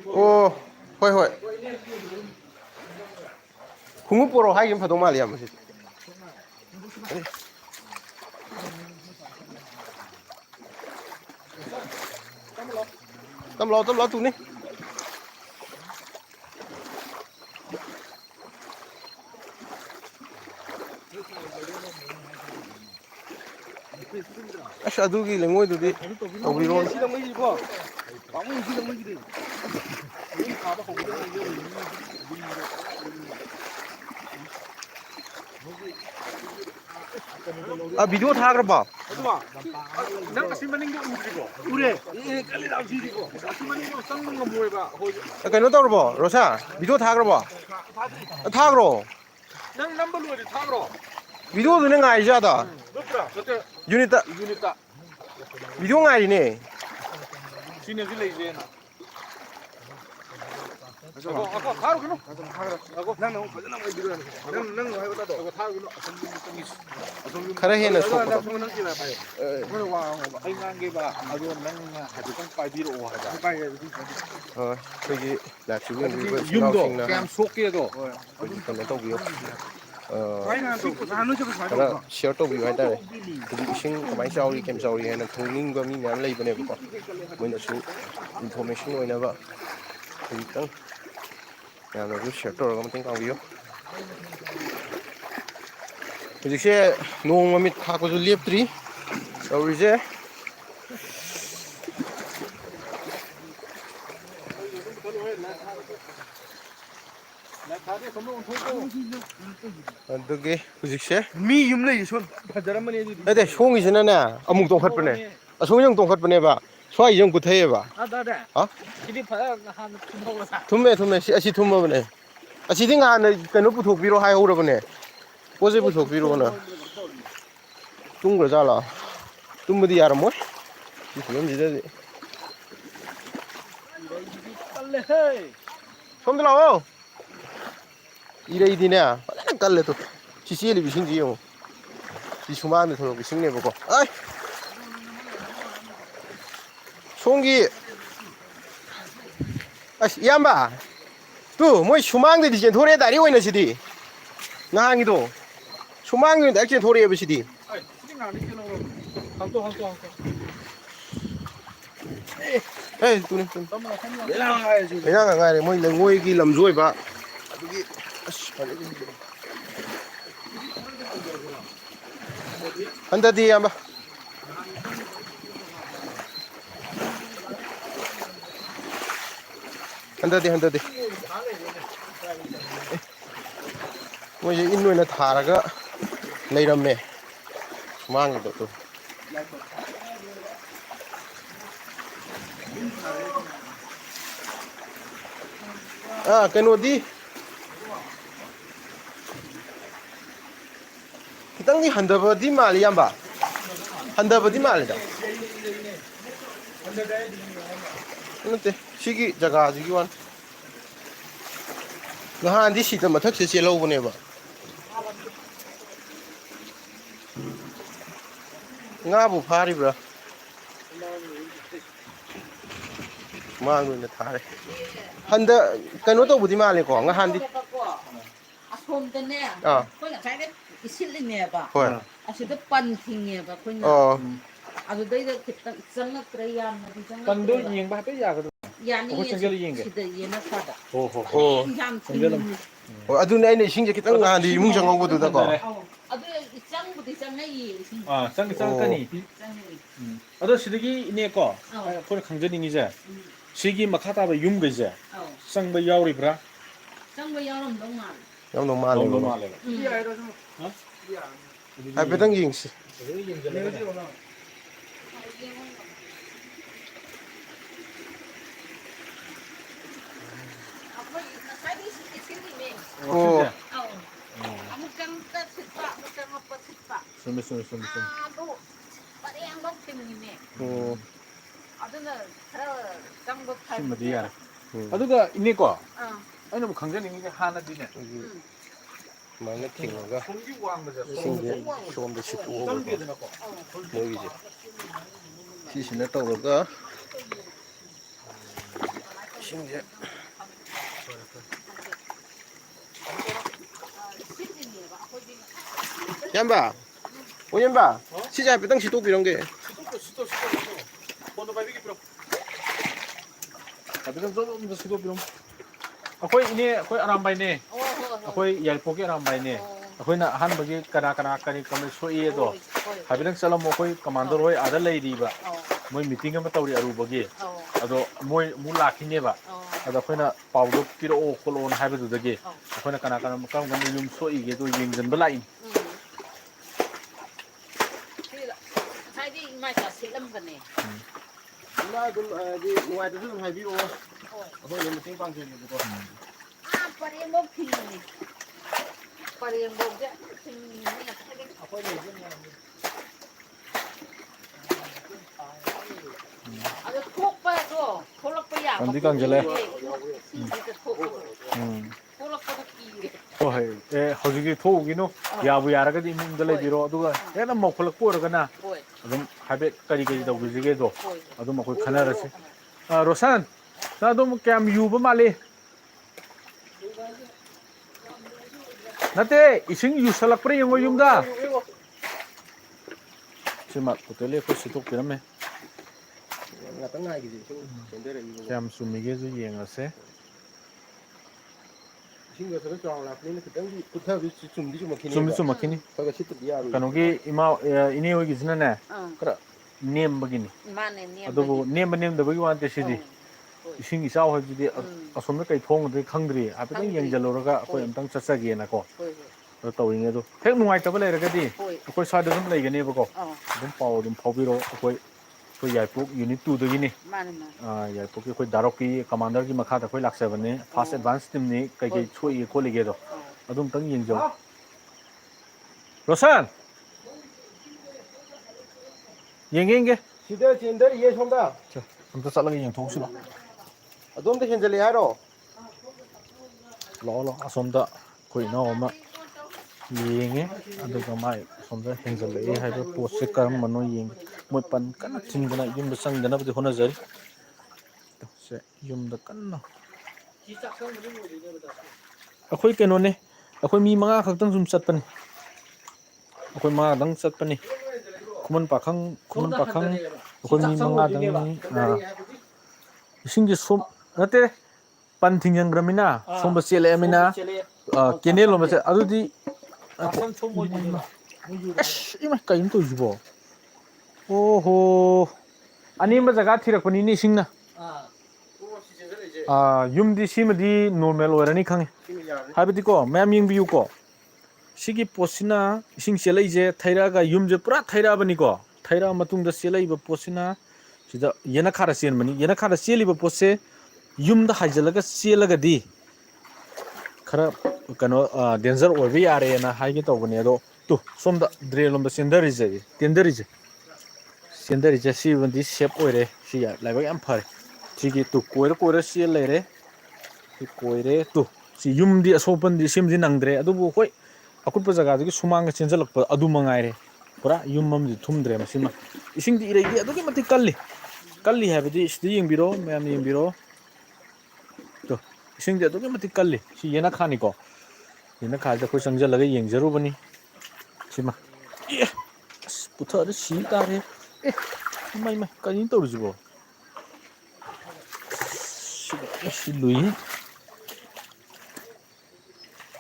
oh hoi khungu poro ha yim phator mali yam si tam lo tu ni ꯑꯁ ꯑꯗꯨꯒꯤ ꯂꯩꯉꯣꯏꯗꯨꯗꯤ ꯇꯧꯕꯤꯔꯣ video ꯊꯥꯈ꯭ꯔꯕꯣ ꯅꯪ ꯑꯁꯤ ꯃꯅꯤꯡꯗꯣ ꯎꯗ꯭ꯔꯤꯕꯣ ꯎꯔꯦ ꯀꯜꯂꯤ ꯂꯥꯎꯁꯤꯗꯤꯀꯣ ꯑꯁꯤ ꯃꯅꯤꯡꯗꯣ ꯆꯪꯕ ꯉꯝꯃꯣꯏꯕ ꯀꯩꯅꯣ ꯇꯧꯔꯕꯣ ꯔꯣꯁꯥ ꯚꯤꯗꯤꯑꯣ ꯊꯥꯈ꯭ꯔꯕꯣ ꯊꯥꯈ꯭ꯔꯣ ꯅꯪ ꯅꯝꯕ ꯂꯣꯏꯔꯦ ꯊꯥꯈ꯭ꯔꯣ ꯚꯤꯗꯤꯑꯣꯗꯨꯅ ꯉꯥꯏꯔꯤꯖꯥꯗ ꯌꯨꯅꯤꯠꯇ ꯚꯤꯗꯤꯑꯣ ꯉꯥꯏꯔꯤꯅꯦ ꯁꯤꯅꯁꯨ ꯂꯩꯁꯦꯅ ꯊꯥꯔꯨꯒꯅꯨ ꯈꯔ ꯍꯦꯟꯅ ꯁꯣꯛꯄꯗꯣ ꯑꯩ ꯉꯥꯡꯒꯦꯕ ꯑꯗꯣ ꯅꯪꯅ ꯍꯥꯏꯐꯦꯠꯇꯪ ꯄꯥꯏꯕꯤꯔꯛꯑꯣ ꯍꯥꯏꯕ ꯑꯩꯈꯣꯏꯒꯤ ꯂꯥꯏꯚꯁꯨ ꯌꯦꯡꯕꯤꯔꯤꯕ ꯏꯆꯤꯜ ꯌꯨꯝꯗꯣ ꯏꯅꯥꯎꯁꯤꯡꯅ ꯀꯌꯥꯝ ꯁꯣꯛꯀꯦꯗꯣ ꯑꯩꯈꯣꯏꯒꯤ ꯀꯩꯅꯣ ꯇꯧꯕꯤꯌꯨ ꯈꯔ ꯁꯤꯌꯔ ꯇꯧꯕꯤꯌꯨ ꯍꯥꯏꯇꯥꯔꯦ ꯍꯧꯖꯤꯛ ꯏꯁꯤꯡ ꯀꯃꯥꯏꯅ ꯆꯥꯎꯔꯤ ꯀꯌꯥꯝ ꯆꯥꯎꯔꯤ ꯍꯥꯏꯅ ꯈꯪꯅꯤꯡꯕ ꯃꯤ ꯃꯌꯥꯝ ꯂꯩꯕꯅꯦꯕꯀꯣ ꯃꯣꯏꯅꯁꯨ ꯏꯟꯐꯣꯔꯃꯦꯁꯟ ꯑꯣꯏꯅꯕ ꯈꯖꯤꯛꯇꯪ ꯃꯌꯥꯝꯅꯁꯨ ꯁꯤꯌꯔ ꯇꯧꯔꯒ ꯃꯇꯦꯡ ꯄꯥꯡꯕꯤꯌꯨ ꯍꯧꯖꯤꯛꯁꯦ ꯅꯣꯡ ꯃꯃꯤꯠ ꯈꯥꯛꯄꯁꯨ ꯂꯦꯞꯇ꯭ꯔꯤ ꯇꯧꯔꯤꯁꯦ ꯑꯗꯨꯒꯤ ꯍꯧꯖꯤꯛꯁꯦ ꯃꯤ ꯌꯨꯝ ꯂꯩ ꯁꯣ ꯐꯖꯔꯝꯃꯅꯤ ꯑꯗꯨꯗꯤ ꯅꯠꯇꯦ ꯁꯣꯝꯒꯤꯁꯤꯅꯅꯦ ꯑꯃꯨꯛ ꯇꯣꯡꯈꯠꯄꯅꯦ ꯑꯁꯣꯝꯒꯤ ꯑꯃꯨꯛ ꯇꯣꯡꯈꯠꯄꯅꯦꯕ ꯁ꯭ꯋꯥꯏꯁꯦ ꯑꯃꯨꯛ ꯀꯨꯊꯩꯑꯦꯕ ꯁꯤꯗꯤ ꯐꯖꯅ ꯍꯥꯟꯅ ꯊꯨꯝꯃꯦ ꯑꯁꯤ ꯊꯨꯝꯃꯕꯅꯦ ꯑꯁꯤꯗꯤ ꯉꯍꯥꯟꯅ ꯀꯩꯅꯣ ꯄꯨꯊꯣꯛꯄꯤꯔꯣ ꯍꯥꯏꯍꯧꯔꯕꯅꯦ ꯄꯣꯠ ꯆꯩ ꯄꯨꯊꯣꯛꯄꯤꯔꯣꯅ ꯇꯨꯝꯈ꯭ꯔꯖꯥꯠꯂꯣ ꯇꯨꯝꯕꯗꯤ ꯌꯥꯔꯝꯃꯣꯏ ꯁꯤ ꯐꯤꯕꯝꯁꯤꯗꯗꯤ ꯁꯣꯝꯗ ꯂꯥꯛꯑꯣ ꯏꯔꯩꯗꯤꯅꯦ ꯐꯖꯅ ꯀꯜꯂꯦ ꯇꯨ ꯁꯤ ꯆꯦꯜꯂꯤꯕ ꯏꯁꯤꯡꯁꯤ ꯌꯦꯡꯉꯨ ꯁꯤ ꯁꯨꯃꯥꯡꯗ ꯊꯣꯛꯂꯛꯄ ꯏꯁꯤꯡꯅꯦꯕꯀꯣ ꯑꯩ ꯁꯣꯝꯒꯤ ꯑꯁ ꯏꯌꯥꯝꯕ ꯇꯨ ꯃꯣꯏ ꯁꯨꯃꯥꯡꯗꯗꯤ ꯆꯦꯟꯊꯣꯔꯛꯑꯦ ꯗꯥꯏꯔꯦꯛ ꯑꯣꯏꯅ ꯁꯤꯗꯤ ꯅꯍꯥꯟꯒꯤꯗꯣ ꯁꯨꯃꯥꯡꯒꯤ ꯑꯣꯏꯅ ꯗꯥꯏꯔꯦꯛ ꯆꯦꯟꯊꯣꯔꯛꯑꯦꯕ ꯁꯤꯗꯤ ꯂꯩꯅꯥꯡ ꯉꯥꯏꯔꯦ ꯃꯣꯏ ꯂꯩꯉꯣꯏꯒꯤ ꯂꯝꯁꯨ ꯑꯣꯏꯕ ꯑꯗꯨꯒꯤ ꯑꯁ ꯍꯟꯊꯗꯤ ꯏꯌꯥꯝꯕ ꯍꯟꯊꯗꯦ ꯃꯣꯏꯁꯦ ꯏꯟ ꯑꯣꯏꯅ ꯊꯥꯔꯒ ꯂꯩꯔꯝꯃꯦ ꯁꯨꯃꯥꯡꯒꯤꯗꯣ ꯇꯨ ꯀꯩꯅꯣꯗꯤ ꯈꯤꯇꯪꯗꯤ ꯍꯟꯊꯕꯗꯤ ꯃꯥꯜꯂꯤ ꯏꯌꯥꯝꯕ ꯍꯟꯊꯕꯗꯤ ꯃꯥꯜꯂꯤꯗ ꯅꯠꯇꯦ ꯁꯤꯒꯤ ꯖꯒꯥꯁꯤꯒꯤ ꯋꯥꯅꯤ ꯅꯍꯥꯟꯗꯤ ꯁꯤꯗ ꯃꯊꯛꯁꯦ ꯆꯦꯜꯍꯧꯕꯅꯦꯕ ꯉꯥꯕꯨ ꯐꯥꯔꯤꯕ꯭ꯔꯥ ꯃꯥꯡ ꯑꯣꯏꯅ ꯊꯥꯔꯦ ꯀꯩꯅꯣ ꯇꯧꯕꯗꯤ ꯃꯥꯜꯂꯦꯀꯣ ꯉꯍꯥꯟꯗꯤ ꯑꯁꯣꯝꯗꯅꯦ ꯑꯩꯈꯣꯏ ꯉꯁꯥꯏꯗꯩ ꯏꯁꯤꯠꯂꯤꯅꯦꯕ ꯍꯣꯏ ꯑꯁꯤꯗ ꯄꯟ ꯊꯤꯡꯉꯦꯕ ꯑꯩꯈꯣꯏꯅ ꯑꯗꯨꯗꯩꯗ ꯈꯤꯇꯪ ꯆꯪꯉꯛꯇ꯭ꯔꯦ ꯌꯥꯝꯅꯗꯤ ꯄꯟꯗꯣ ꯆꯪꯉꯛꯇ꯭ꯔꯦꯕ ꯌꯦꯡꯕ ꯍꯥꯏꯐꯦꯠ ꯌꯥꯒꯗ꯭ꯔꯥ ꯌꯥꯅꯤꯌꯦ ꯁꯤꯗ ꯌꯦꯅꯈꯥꯗ ꯌꯥꯝ ꯑꯣ ꯑꯗꯨꯅꯦ ꯑꯩꯅ ꯏꯁꯤꯡꯁꯦ ꯈꯤꯇꯪ ꯅꯍꯥꯟꯗꯤ ꯏꯃꯨꯡ ꯆꯪꯍꯧꯕꯗꯨꯗꯀꯣ ꯑꯗꯨ ꯆꯪꯕꯨꯗꯤ ꯆꯪꯉꯛꯏꯌꯦ ꯏꯁꯤꯡ ꯆꯪꯉꯛꯀꯅꯤ ꯑꯗꯣ ꯁꯤꯗꯒꯤ ꯏꯅꯦꯀꯣ ꯑꯩꯈꯣꯏꯅ ꯈꯪꯖꯅꯤꯡꯉꯤꯁꯦ ꯁꯤꯒꯤ ꯃꯈꯥ ꯇꯥꯕ ꯌꯨꯝꯈꯩꯁꯦ ꯆꯪꯕ ꯌꯥꯎꯔꯤꯕ꯭ꯔꯥ ꯆꯪꯕ ꯌꯥꯎꯔꯝꯗꯧ ꯃꯥꯜꯂꯦ ꯌꯥꯎꯔꯝꯗꯧ ꯃꯥꯜꯂꯦꯕ ꯍꯥꯏꯐꯦꯠꯇꯪ ꯌꯦꯡꯁꯤ ꯑꯣ ꯑꯃꯨꯛ ꯆꯪꯉꯛꯄ ꯁꯤꯠꯄ ꯑꯃꯨꯛ ꯆꯪꯉꯛꯄ ꯁꯤꯠꯄ ꯆꯨꯝꯃꯦ ꯑꯗꯨ ꯄꯔꯦꯡꯐꯥꯎ ꯊꯤꯡꯉꯤꯅꯦ ꯑꯣ ꯑꯗꯨꯅ ꯈꯔ ꯆꯪꯕ ꯁꯤꯃꯗꯤ ꯌꯥꯔꯦ ꯎꯝ ꯑꯗꯨꯒ ꯏꯅꯦꯀꯣ ꯑꯩꯅꯕꯨ ꯈꯪꯖꯅꯤꯡꯉꯤꯁꯦ ꯍꯥꯟꯅꯗꯤꯅꯦ ꯁꯨꯃꯥꯏꯅ ꯊꯤꯡꯉꯒ ꯁꯣꯝꯒꯤ ꯋꯥꯡꯃꯁꯦ ꯏꯁꯤꯡꯁꯦ ꯁꯣꯝꯗ ꯁꯤꯠꯇꯣꯛꯑꯒꯀꯣ ꯆꯪꯗꯦꯗꯅꯀꯣ ꯃꯣꯏꯒꯤꯁꯦ ꯁꯤꯁꯤꯅ ꯇꯧꯔꯒ ꯏꯁꯤꯡꯁꯦ ꯏꯌꯥꯝꯕ ꯑꯣ ꯏꯌꯥꯝꯕ ꯁꯤꯁꯦ ꯍꯥꯏꯐꯦꯠꯇꯪ ꯁꯤꯠꯇꯣꯛꯄꯤꯔꯝꯒꯦ ꯐꯣꯟꯗꯣ ꯄꯥꯏꯕꯤꯈꯤꯕ꯭ꯔꯣ ꯍꯥꯏꯐꯦꯠꯇꯪ ꯖꯣꯝ ꯁꯤꯗꯣꯛꯄꯤꯔꯝꯃꯨ ꯑꯩꯈꯣꯏ ꯏꯅꯦ ꯑꯩꯈꯣꯏ ꯑꯔꯥꯝꯕꯥꯏꯅꯦ ꯑꯩꯈꯣꯏ ꯌꯥꯏꯔꯤꯄꯣꯛꯀꯤ ꯑꯔꯥꯝꯕꯥꯏꯅꯦ ꯑꯩꯈꯣꯏꯅ ꯑꯍꯥꯟꯕꯒꯤ ꯀꯅꯥ ꯀꯔꯤ ꯁꯣꯛꯏꯗꯣ 하비랑 살람 뭐거이 커맨더 호이 아들 레이디바 뭐 미팅 한번 떠우리 아루버기 아도 뭐 라키네바 아도 코이나 파우더 피로 콜온 하이버두더기 코이나 까나까나 뭐까 좀 소이게도 잉전 블라인 하이디 마이카 실람거네 누가도 좀 하이비오 아버지 너무 땡빵줘야겠고 파리엠복 핑네 파리엠복제 핑네 아주 톡빠도 콜락빠야 어디 강절래 콜락빠도 끼게 호이 에 허주기 토우기노 야부 야라가디 임문들레 비로 아두가 에나 뭐 콜락 꼬르가나 아좀 하베 까리까지 더우지게도 아두 뭐 거기 카나라시 아 로산 나도 뭐 캠 유브 말리 나때 이싱 유살락 프레 영어 юм다 지마 호텔에 그 시톡 피라메 캠 수미게즈 잉어세 좀 막히니 그노기 이마 이니 오기즈나네 그라 네임버기니 마네 아도부 네임버님더버기 완테 시디 이싱 이사오 하지디 아솜메 까이 통데 ඛꯪ드리 아베당 영절로라가 아코이 엄당 ꯆꯠꯆꯒꯦꯅꯀꯣ ꯇꯧꯔꯤꯉꯩꯗꯣ ꯍꯦꯛ ꯅꯨꯡꯉꯥꯏꯇꯕ ꯂꯩꯔꯒꯗꯤ ꯑꯩꯈꯣꯏ ꯁ꯭ꯋꯥꯏꯗ ꯑꯗꯨꯝ ꯂꯩꯒꯅꯦꯕꯀꯣ ꯑꯗꯨꯝ ꯄꯥꯎ ꯑꯗꯨꯝ ꯐꯥꯎꯕꯤꯔꯣ ꯑꯩꯈꯣꯏ ꯌꯥꯏꯄꯣꯛ ꯌꯨꯅꯤꯠ 2ꯗꯒꯤꯅꯤ ꯌꯥꯏꯄꯣꯛꯀꯤ ꯑꯩꯈꯣꯏ ꯗꯥꯔꯣꯛꯀꯤ ꯀꯃꯥꯟꯗꯔꯒꯤ ꯃꯈꯥꯗ ꯑꯩꯈꯣꯏ ꯂꯥꯛꯆꯕꯅꯤ ꯐꯥꯁ ꯑꯦꯗꯚꯥꯟꯁ ꯇꯤꯝꯅꯤ ꯀꯩꯀꯩ ꯁꯣꯛꯏꯒꯦ ꯈꯣꯠꯂꯤꯒꯦꯗꯣ ꯑꯗꯨꯝꯇꯪ ꯌꯦꯡꯖꯧ ꯔꯣꯁꯟ ꯌꯦꯡꯒꯦ 시대 젠더 예 손다 ꯑꯝꯇ ꯆꯠꯂꯒ ꯌꯦꯡꯊꯣꯛꯁꯤꯕ ꯑꯗꯣꯝꯗ ꯍꯦꯟꯖꯜꯂꯦ ꯍꯥꯏꯔꯣ ꯂꯥꯛꯑꯣ ꯑꯁꯣꯝꯗ ꯑꯩꯈꯣꯏ ꯏꯅꯥꯎ ꯑꯃ ꯌꯦꯡꯉꯦ ꯑꯗꯨꯒ ꯃꯥꯏ ꯑꯁꯣꯝꯗ ꯍꯦꯟꯖꯜꯂꯛꯑꯦ ꯍꯥꯏꯕ ꯄꯣꯠꯁꯦ ꯀꯔꯝꯕꯅꯣ ꯌꯦꯡꯉꯦ ꯃꯣꯏ ꯄꯟ ꯀꯟꯅ ꯊꯤꯡꯗꯅ ꯌꯨꯝꯗ ꯆꯪꯗꯅꯕꯗꯤ ꯍꯣꯠꯅꯖꯔꯤ ꯁꯦ ꯌꯨꯝꯗ ꯀꯟꯅ ꯑꯩꯈꯣꯏ ꯀꯩꯅꯣꯅꯦ ꯑꯩꯈꯣꯏ ꯃꯤ 5 ꯈꯛꯇꯪ ꯁꯨꯝ ꯆꯠꯄꯅꯤ ꯑꯩꯈꯣꯏ 5ꯗꯪ ꯆꯠꯄꯅꯤ ꯈꯨꯃꯟ ꯄꯥꯈꯪ ꯑꯩꯈꯣꯏ ꯃꯤ 5ꯗꯪꯅꯤ ꯏꯁꯤꯡꯁꯦ ꯁꯣꯝ ꯅꯠꯇꯦ ꯄꯟ ꯊꯤꯡꯖꯟꯈ꯭ꯔꯃꯤꯅ ꯁꯣꯝꯗ ꯆꯦꯜꯂꯛꯑꯃꯤꯅ ꯀꯦꯅꯦꯜ ꯂꯣꯝꯗ ꯆꯠ ꯑꯗꯨꯗꯤ ꯑꯁ ꯏꯃꯥ ꯀꯩꯅꯣ ꯇꯧꯔꯤꯁꯤꯕꯣ ꯑꯣꯍꯣ ꯑꯅꯦꯝꯕ ꯖꯒꯥ ꯊꯤꯔꯛꯄꯅꯤꯅꯦ ꯏꯁꯤꯡꯅ ꯌꯨꯝꯗꯤ ꯁꯤꯃꯗꯤ ꯅꯣꯔꯃꯦꯜ ꯑꯣꯏꯔꯅꯤ ꯈꯪꯉꯦ ꯍꯥꯏꯕꯗꯤꯀꯣ ꯃꯌꯥꯝ ꯌꯦꯡꯕꯤꯌꯨꯀꯣ ꯁꯤꯒꯤ ꯄꯣꯠꯁꯤꯅ ꯏꯁꯤꯡ ꯆꯦꯜꯂꯛꯏꯁꯦ ꯊꯩꯔꯛꯑꯒ ꯌꯨꯝꯁꯦ ꯄꯨꯔꯥ ꯊꯩꯔꯛꯑꯕꯅꯤꯀோ ꯊꯩꯔꯛꯑ ꯃꯇꯨꯡꯗ ꯆꯦꯜꯂꯛꯏꯕ ꯄꯣꯠꯁꯤ나 sida yena khara chen yena khara cheliba pose yumda haijalaga chelagadi khara kano danger oibe yare na haige tawbane ado tu somda drelomda sendarise sendarise si bandi shape oire si ya laiba yam phare sigi tu koira chel leire si koire tu si yumdi asopan di simdi nangdre adubu hoi akupa jaga gi sumanga chenjalakpa adu mangaire pura yumam di thumdre masima ising di iregi adu gi mati kalli habidi sidi yengbiro mayam yengbiro to ising di adu gi mati kalli si yena khani ko yena khal da ko changjalaga yengjarubani sima puthar si tare mai kanin tawrujibo si lui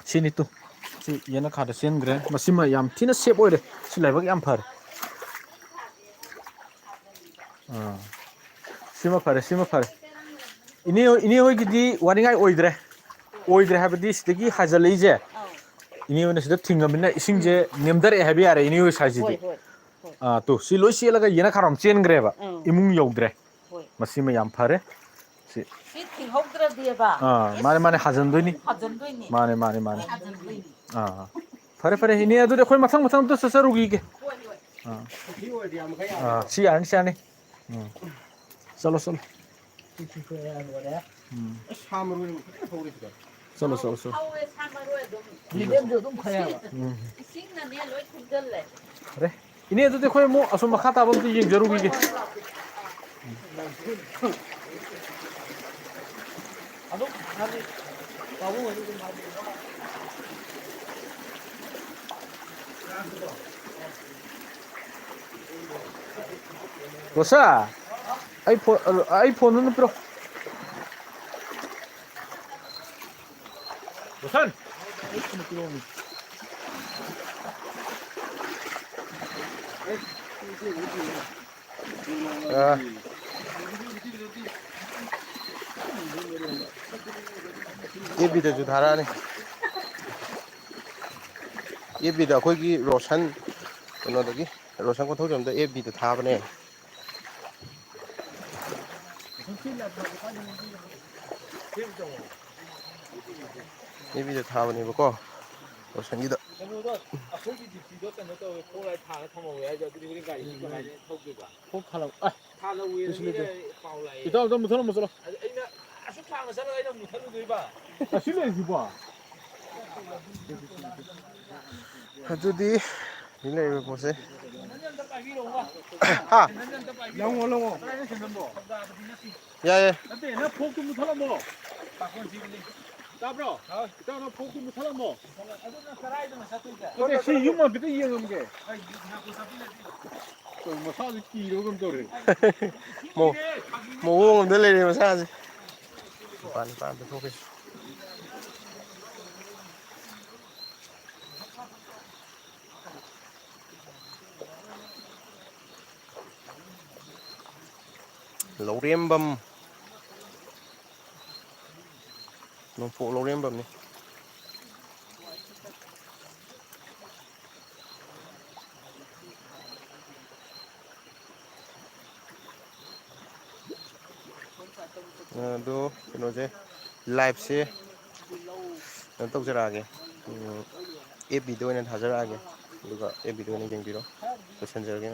sini tu si yena khada sen gre masima yam thina sep oire si laibak yam phar sima phar ini hoi gidi waningai oidre habadi sidagi hajaleije ini ona sida thingamina isingje nemdare habi are ini hoi sajidi to si loi si laga yena kharam chen gre ba imung yogdre masima yam phare si hokdra dieba mane hajandoini mane fare ini adu khoi mathang to sasarugi ke si yani चलो चलो अरे इन्हें तो देखो मो असो मखा ताबम तो ये जरूरी के रोसा iPhone ano pero Busan FBꯗꯁꯨ ꯊꯥꯔꯛꯑꯅꯤ FBꯗ ꯑꯩꯈꯣꯏꯒꯤ ꯔꯣꯁꯟ ꯀꯩꯅꯣꯗꯒꯤ ꯔꯣꯁꯟ ꯀꯣꯟꯊꯧꯖꯝꯗ FBꯗ ꯊꯥꯕꯅꯦ FBꯗ ꯊꯥꯕꯅꯦꯕꯀꯣ ꯔꯣꯁꯟꯒꯤꯗ ꯀꯩꯅꯣꯗꯣ ꯑꯩꯈꯣꯏꯒꯤ ꯗ꯭ꯌꯨꯇꯤꯗꯣ ꯀꯩꯅꯣ ꯇꯧꯋꯦ ꯐꯣꯛ ꯂꯥꯏꯠ ꯊꯥꯔꯒ ꯊꯝꯍꯧꯋꯦ ꯍꯥꯏꯁꯦ ꯑꯗꯨꯗꯤ ꯍꯣꯔꯦꯟ ꯒꯥꯔꯤꯁꯤ ꯀꯃꯥꯏꯅ ꯊꯧꯗꯣꯏꯕ ꯐꯣꯛ ꯊꯥꯜꯍꯧꯋꯦꯅ ꯃꯤꯅ ꯄꯥꯎ ꯂꯥꯛꯑꯦ ꯏꯇꯥꯎ ꯑꯝꯇ ꯃꯨꯊꯠꯂꯝꯃꯣ ꯆꯠꯂꯣ ꯑꯩꯅ ꯑꯁꯨꯛ ꯁꯥꯡꯅ ꯆꯠꯂꯒ ꯑꯩꯅ ꯃꯨꯊꯠꯂꯨꯗꯣꯏꯕ ꯑꯁꯤ ꯂꯩꯔꯤꯁꯤꯕꯣ ꯑꯗꯨꯗꯤ ꯁꯤ ꯂꯩꯔꯤꯕ ꯄꯣꯠꯁꯦ ꯂꯪꯉꯣ ꯂꯪꯉꯣ ꯀꯗꯥꯏꯗ ꯁꯦꯟꯗꯟꯕꯣ ꯌꯥꯏꯌꯦ ꯅꯠꯇꯦ ꯅꯪ ꯐꯣꯛꯇꯨ ꯃꯨꯊꯠꯂꯝꯃꯣ ꯇꯥꯕ꯭ꯔꯣ ꯏꯇꯥꯎ ꯅꯪ ꯐꯣꯛꯇꯨ ꯃꯨꯊꯠꯂꯝꯃꯣ ꯑꯗꯨꯅ ꯀꯗꯥꯏꯗꯅꯣ ꯆꯠꯇꯣꯏꯁꯦ ꯁꯤ ꯌꯨꯝ ꯑꯝꯇ ꯌꯦꯡꯉꯝꯒꯦ ꯃꯁꯥꯁꯨ ꯀꯤꯔꯕ ꯀꯩꯅꯣꯝ ꯇꯧꯔꯦ ꯃꯑꯣꯡ ꯑꯃꯗ ꯂꯩꯔꯦ ꯃꯁꯥꯁꯦ ꯅꯤꯄꯥꯜ ꯑꯝꯇ ꯊꯣꯛꯈꯤꯁꯤ ꯂꯧꯔꯦꯝꯕꯝ ꯅꯣꯡꯄꯣꯛ ꯂꯧꯔꯦꯝꯕꯝꯅꯤ ꯑꯗꯣ ꯀꯩꯅꯣꯁꯦ ꯂꯥꯏꯚꯁꯦ ꯀꯩꯅꯣ ꯇꯧꯖꯔꯛꯑꯒꯦ FBꯗ ꯑꯣꯏꯅ ꯊꯥꯖꯔꯛꯑꯒꯦ ꯑꯗꯨꯒ FBꯗ ꯑꯣꯏꯅ ꯌꯦꯡꯕꯤꯔꯣ ꯂꯣꯏꯁꯤꯟꯖꯔꯒꯦ